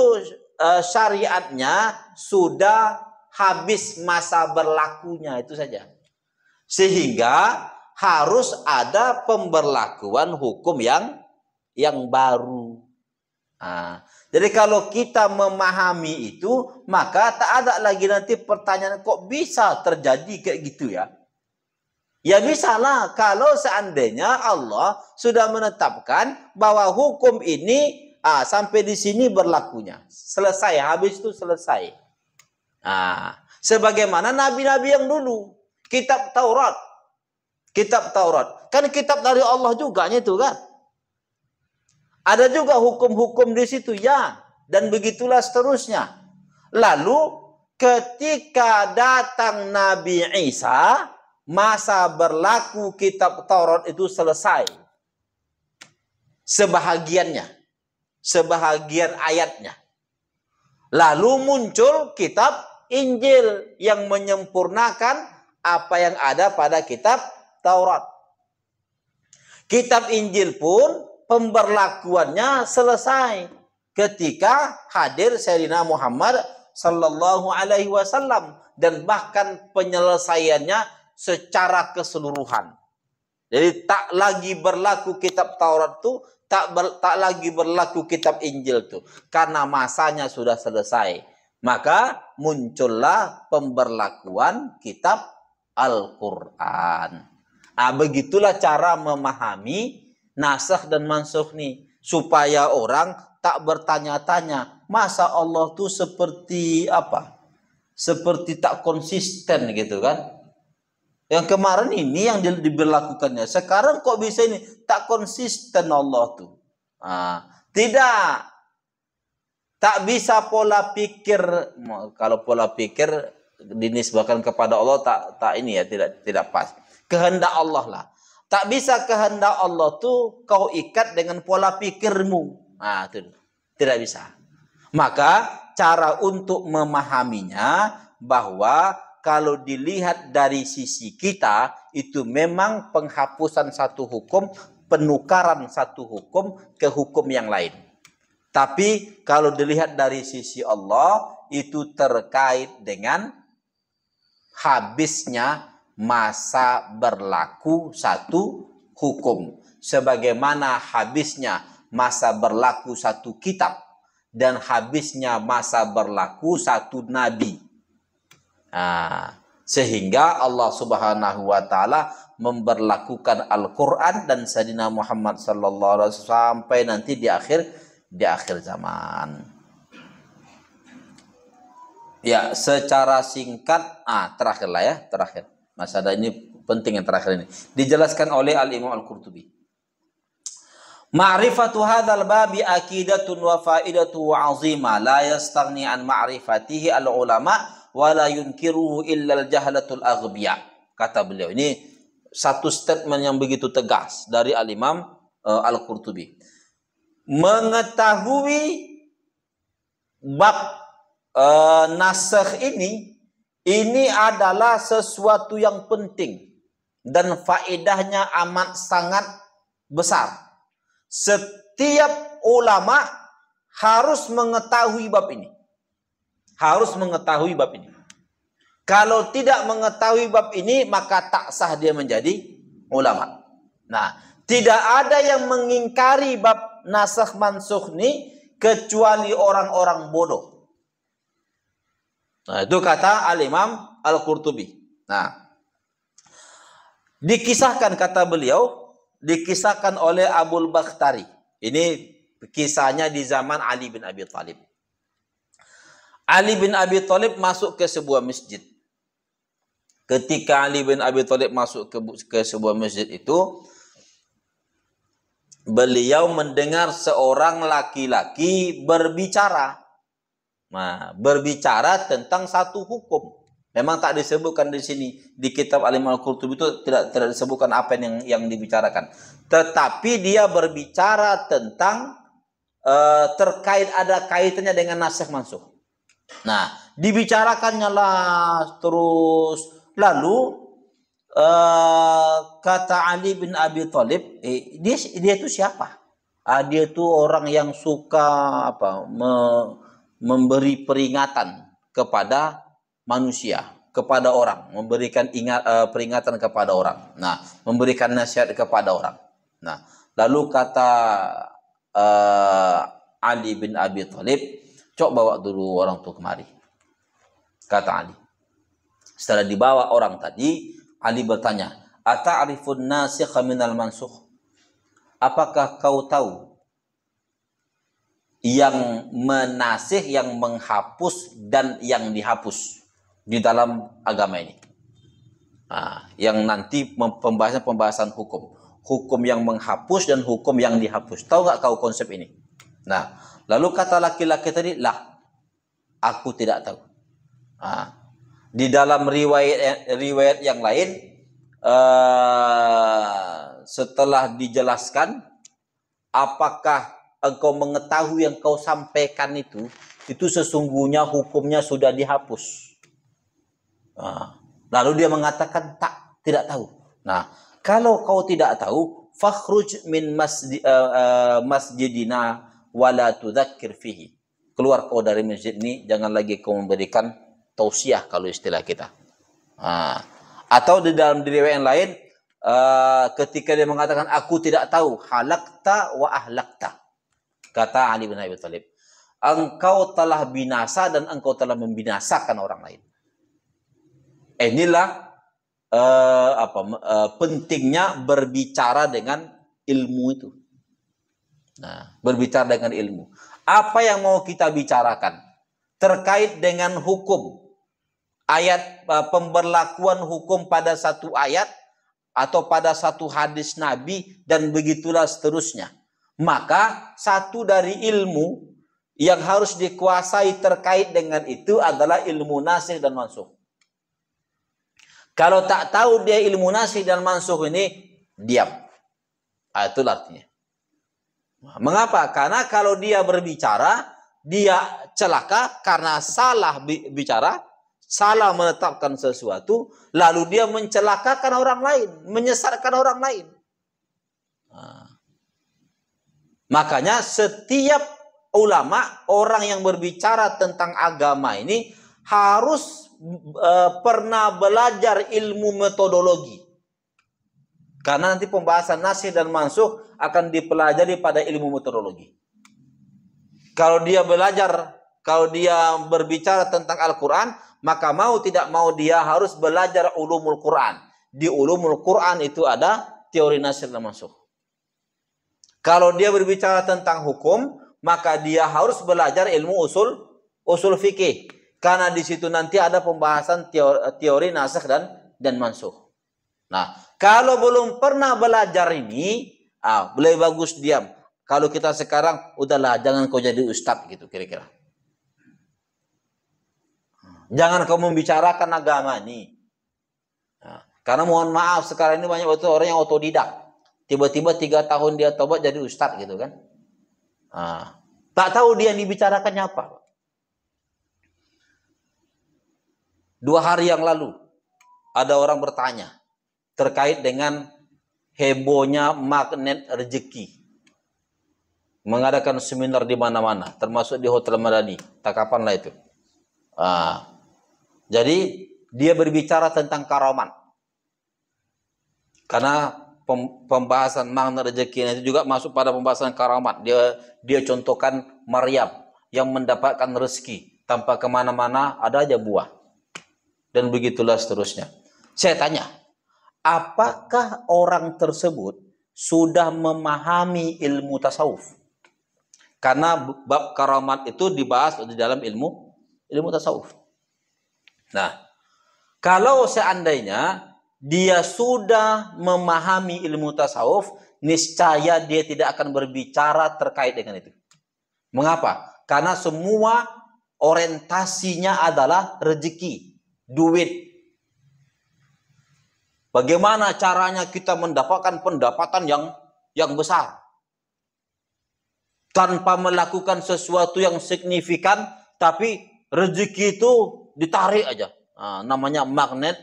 syariatnya sudah habis masa berlakunya, itu saja. Sehingga harus ada pemberlakuan hukum yang baru. Nah, jadi kalau kita memahami itu, maka tak ada lagi nanti pertanyaan kok bisa terjadi kayak gitu ya. Ya bisalah kalau seandainya Allah sudah menetapkan bahwa hukum ini sampai di sini berlakunya. Selesai, habis itu selesai. Nah, sebagaimana nabi-nabi yang dulu, kitab Taurat. Kan kitab dari Allah juga itu kan. Ada juga hukum-hukum di situ ya, dan begitulah seterusnya. Lalu ketika datang Nabi Isa, masa berlaku kitab Taurat itu selesai. Sebahagian ayatnya. Lalu muncul kitab Injil yang menyempurnakan apa yang ada pada kitab Taurat. Kitab Injil pun pemberlakuannya selesai ketika hadir Sayyidina Muhammad sallallahu alaihi wasallam, dan bahkan penyelesaiannya secara keseluruhan. Jadi tak lagi berlaku kitab Taurat itu, tak lagi berlaku kitab Injil itu, karena masanya sudah selesai. Maka muncullah pemberlakuan kitab Al-Quran. Begitulah cara memahami nasakh dan mansukh nih, supaya orang tak bertanya-tanya, masa Allah tuh seperti apa? Seperti tak konsisten gitu kan? Yang kemarin ini yang diberlakukannya, sekarang kok bisa ini tak konsisten Allah tuh? Tidak. Tak bisa pola pikir, kalau pola pikir dinisbahkan kepada Allah tak ini ya, tidak pas. Kehendak Allah lah. Tak bisa kehendak Allah tuh kau ikat dengan pola pikirmu. Itu tidak bisa. Maka cara untuk memahaminya bahwa kalau dilihat dari sisi kita itu memang penghapusan satu hukum, penukaran satu hukum ke hukum yang lain. Tapi kalau dilihat dari sisi Allah, itu terkait dengan habisnya masa berlaku satu hukum. Sebagaimana habisnya masa berlaku satu kitab, dan habisnya masa berlaku satu nabi. Sehingga Allah Subhanahu wa Ta'ala memberlakukan Al-Quran dan Sayyidina Muhammad sallallahu alaihi wasallam sampai nanti di akhir zaman. Ya, secara singkat, terakhir. Masalah ini penting yang terakhir ini. Dijelaskan oleh Al-Imam Al-Qurtubi. Ma'rifatu hadzal babi aqidatun wa faidatu 'azima la yastaghni an ma'rifatihi al-ulama wa la yunkiruhu illa al-jahlatul aghbiya. Kata beliau, ini satu statement yang begitu tegas dari Al-Imam Al-Qurtubi. Mengetahui bab nasakh ini adalah sesuatu yang penting dan faedahnya amat sangat besar. Setiap ulama harus mengetahui bab ini. Harus mengetahui bab ini. Kalau tidak mengetahui bab ini, maka tak sah dia menjadi ulama. Nah, tidak ada yang mengingkari bab nasakh mansukh ini kecuali orang-orang bodoh. Nah, itu kata Al-Imam Al-Qurtubi. Nah, dikisahkan kata beliau, dikisahkan oleh Abul Bakhtari. Ini kisahnya di zaman Ali bin Abi Thalib. Ali bin Abi Thalib masuk ke sebuah masjid. Ketika Ali bin Abi Thalib masuk ke sebuah masjid itu, beliau mendengar seorang laki-laki berbicara. Nah, berbicara tentang satu hukum. Memang tak disebutkan di sini di kitab Al-Imam Al-Qurtubi itu tidak disebutkan apa yang dibicarakan. Tetapi dia berbicara tentang terkait ada kaitannya dengan nasakh mansukh. Nah, dibicarakannya lah terus. Lalu kata Ali bin Abi Thalib, dia itu siapa? Dia itu orang yang suka memberi peringatan kepada manusia, kepada orang, memberikan peringatan kepada orang. Nah, memberikan nasihat kepada orang. Nah, lalu kata Ali bin Abi Thalib, "Cok bawa dulu orang itu kemari." Kata Ali. Setelah dibawa orang tadi, Ali bertanya, "Ata'rifun nasikh minal mansukh?" Apakah kau tahu yang menasih, yang menghapus dan yang dihapus di dalam agama ini? Nah, yang nanti pembahasan hukum. Hukum yang menghapus dan hukum yang dihapus. Tahu nggak kau konsep ini? Nah, lalu kata laki-laki tadi, "Lah, aku tidak tahu." Nah, di dalam riwayat yang lain, setelah dijelaskan, apakah engkau mengetahui yang kau sampaikan itu sesungguhnya hukumnya sudah dihapus. Nah, lalu dia mengatakan tidak tahu. Nah, kalau kau tidak tahu, fakhruj min masjidina wala tudzakkir fihi. Keluar kau dari masjid ini, jangan lagi kau memberikan tausiah kalau istilah kita. Atau di dalam riwayat yang lain, ketika dia mengatakan aku tidak tahu, halakta wa ahlakta. Kata Ali bin Abi Thalib, engkau telah binasa dan engkau telah membinasakan orang lain. Inilah pentingnya berbicara dengan ilmu itu. Nah, berbicara dengan ilmu. Apa yang mau kita bicarakan terkait dengan hukum, ayat pemberlakuan hukum pada satu ayat atau pada satu hadis Nabi dan begitulah seterusnya. Maka satu dari ilmu yang harus dikuasai terkait dengan itu adalah ilmu nasikh dan mansukh. Kalau tak tahu dia ilmu nasikh dan mansukh ini, diam. Itulah artinya. Mengapa? Karena kalau dia berbicara, dia celaka karena salah bicara, salah menetapkan sesuatu, lalu dia mencelakakan orang lain, menyesatkan orang lain. Makanya setiap ulama, orang yang berbicara tentang agama ini harus pernah belajar ilmu metodologi. Karena nanti pembahasan nasikh dan mansukh akan dipelajari pada ilmu metodologi. Kalau dia berbicara tentang Al-Quran, maka mau tidak mau dia harus belajar ulumul Quran. Di ulumul Quran itu ada teori nasikh dan mansukh. Kalau dia berbicara tentang hukum, maka dia harus belajar ilmu usul fikih. Karena di situ nanti ada pembahasan teori nasikh dan mansukh. Nah, kalau belum pernah belajar ini, lebih bagus diam. Kalau kita sekarang, udahlah, jangan kau jadi ustadz gitu kira-kira. Jangan kau membicarakan agama ini. Karena mohon maaf, sekarang ini banyak betul orang yang otodidak. Tiba-tiba 3 tahun dia tobat jadi ustadz gitu kan. Tak tahu dia yang dibicarakannya apa. 2 hari yang lalu, ada orang bertanya terkait dengan hebohnya magnet rezeki. mengadakan seminar di mana-mana, termasuk di Hotel Madani. Tak kapan lah itu. Jadi dia berbicara tentang karamat. Karena pembahasan makna rezeki itu juga masuk pada pembahasan karamat. Dia contohkan Maryam yang mendapatkan rezeki tanpa kemana-mana, ada aja buah. Dan begitulah seterusnya. Saya tanya, apakah orang tersebut sudah memahami ilmu tasawuf? Karena bab karamat itu dibahas di dalam ilmu tasawuf. Nah, kalau seandainya dia sudah memahami ilmu tasawuf, niscaya dia tidak akan berbicara terkait dengan itu. Mengapa? Karena semua orientasinya adalah rezeki, duit. Bagaimana caranya kita mendapatkan pendapatan yang besar tanpa melakukan sesuatu yang signifikan, tapi rezeki itu ditarik aja. Namanya magnet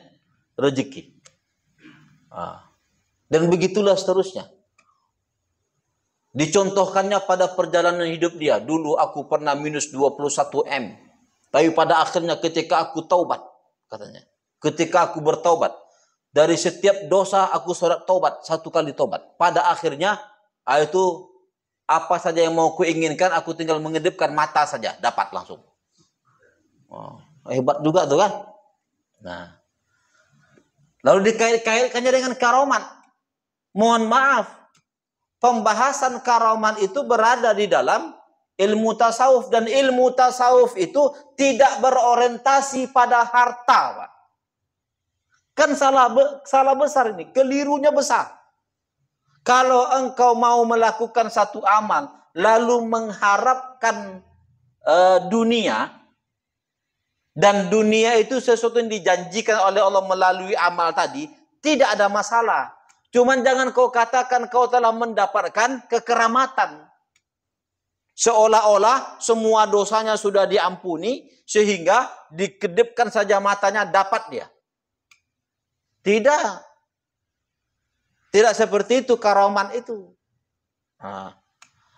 rezeki. Dan begitulah seterusnya. Dicontohkannya pada perjalanan hidup dia. Dulu aku pernah minus 21 M. Tapi pada akhirnya ketika aku taubat, katanya. Ketika aku bertaubat, dari setiap dosa aku sholat taubat, 1 kali taubat. Pada akhirnya, itu apa saja yang mau kuinginkan, aku tinggal mengedipkan mata saja, dapat langsung. Hebat juga tuh kan. Nah, lalu dikait-kaitkannya dengan karamat. Mohon maaf, pembahasan karamat itu berada di dalam ilmu tasawuf, dan ilmu tasawuf itu tidak berorientasi pada harta, Pak. Kan salah besar ini, kelirunya besar. Kalau engkau mau melakukan satu amal lalu mengharapkan dunia, dan dunia itu sesuatu yang dijanjikan oleh Allah melalui amal tadi, tidak ada masalah. Cuman jangan kau katakan kau telah mendapatkan kekeramatan. Seolah-olah semua dosanya sudah diampuni, sehingga dikedipkan saja matanya dapat dia. Tidak. Tidak seperti itu karamat itu.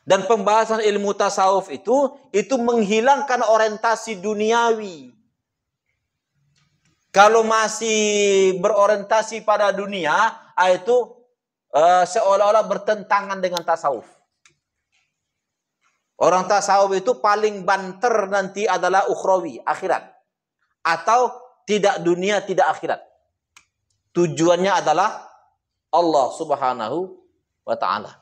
Dan pembahasan ilmu tasawuf itu menghilangkan orientasi duniawi. Kalau masih berorientasi pada dunia, itu seolah-olah bertentangan dengan tasawuf. Orang tasawuf itu paling banter nanti adalah ukhrawi, akhirat. Atau tidak dunia, tidak akhirat. Tujuannya adalah Allah Subhanahu wa ta'ala.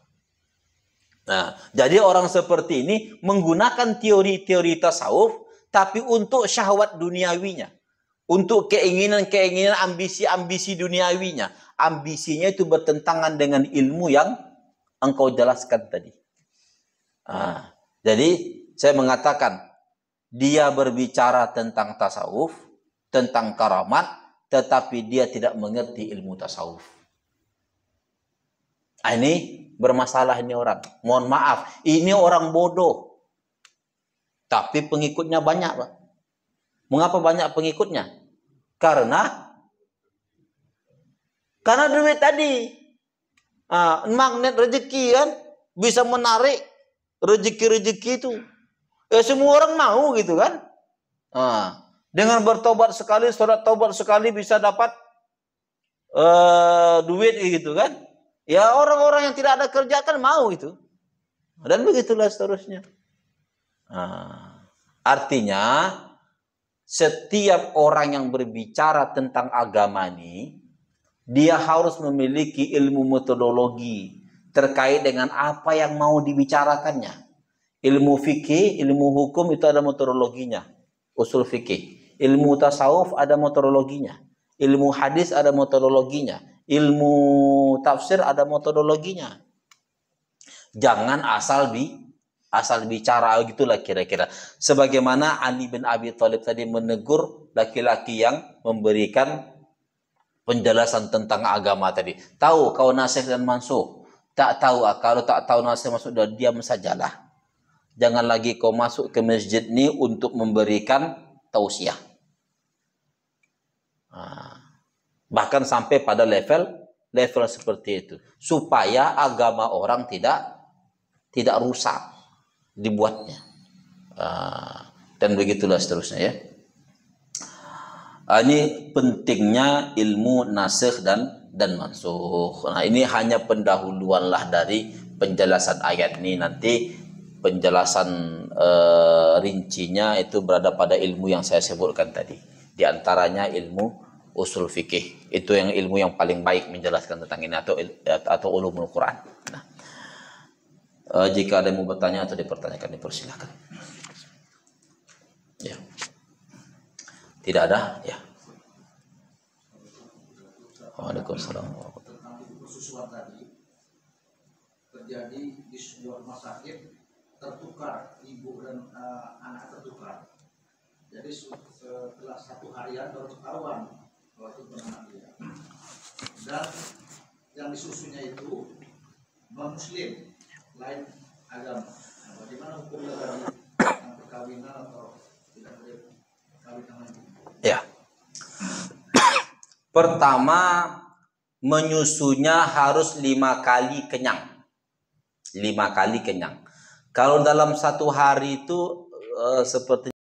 Nah, jadi orang seperti ini menggunakan teori-teori tasawuf, tapi untuk syahwat duniawinya. Untuk keinginan-keinginan, ambisi-ambisi duniawinya. Ambisinya itu bertentangan dengan ilmu yang engkau jelaskan tadi. Jadi, saya mengatakan, dia berbicara tentang tasawuf, tentang karamat, tetapi dia tidak mengerti ilmu tasawuf. Ini bermasalah ini orang. Mohon maaf, ini orang bodoh. Tapi pengikutnya banyak, Pak. Mengapa banyak pengikutnya? Karena duit tadi. Magnet rezeki kan bisa menarik rezeki-rezeki itu. Semua orang mau gitu kan. Dengan bertobat sekali, sholat taubat sekali bisa dapat duit gitu kan. Ya orang-orang yang tidak ada kerja kan mau itu. Dan begitulah seterusnya. Artinya setiap orang yang berbicara tentang agama ini, dia harus memiliki ilmu metodologi terkait dengan apa yang mau dibicarakannya. Ilmu fikih, ilmu hukum itu ada metodologinya. Usul fikih. Ilmu tasawuf ada metodologinya. Ilmu hadis ada metodologinya. Ilmu tafsir ada metodologinya. Jangan asal bicara gitulah kira-kira. Sebagaimana Ali bin Abi Thalib tadi menegur laki-laki yang memberikan penjelasan tentang agama tadi. Tahu kau nasikh dan mansukh? Tak tahu. Kalau tak tahu nasikh mansukh, dah diam sajalah. Jangan lagi kau masuk ke masjid ini untuk memberikan tausiah. Bahkan sampai pada level seperti itu, supaya agama orang tidak rusak. dibuatnya. Dan begitulah seterusnya ya. Ini pentingnya ilmu nasikh dan mansukh. Nah, ini hanya pendahuluan lah dari penjelasan ayat ini. Nanti penjelasan rincinya itu berada pada ilmu yang saya sebutkan tadi. Di antaranya ilmu usul fikih. Itu yang ilmu yang paling baik menjelaskan tentang ini atau ulumul Quran. Nah, jika ada yang mau bertanya atau dipertanyakan, dipersilakan. Ya. Tidak ada, ya. Waalaikumsalam. Tentang ibu persusuan tadi terjadi di sebuah rumah sakit, tertukar ibu dan anak tertukar. Jadi setelah 1 harian baru ketahuan bahwa itu beranak dia. Dan yang disusunya itu non muslim, lain agama. Nah, bagaimana hukumnya dari perkawinan atau tidak boleh kawin dengan ibu? Ya. Pertama, menyusunya harus 5 kali kenyang. 5 kali kenyang. Kalau dalam 1 hari itu seperti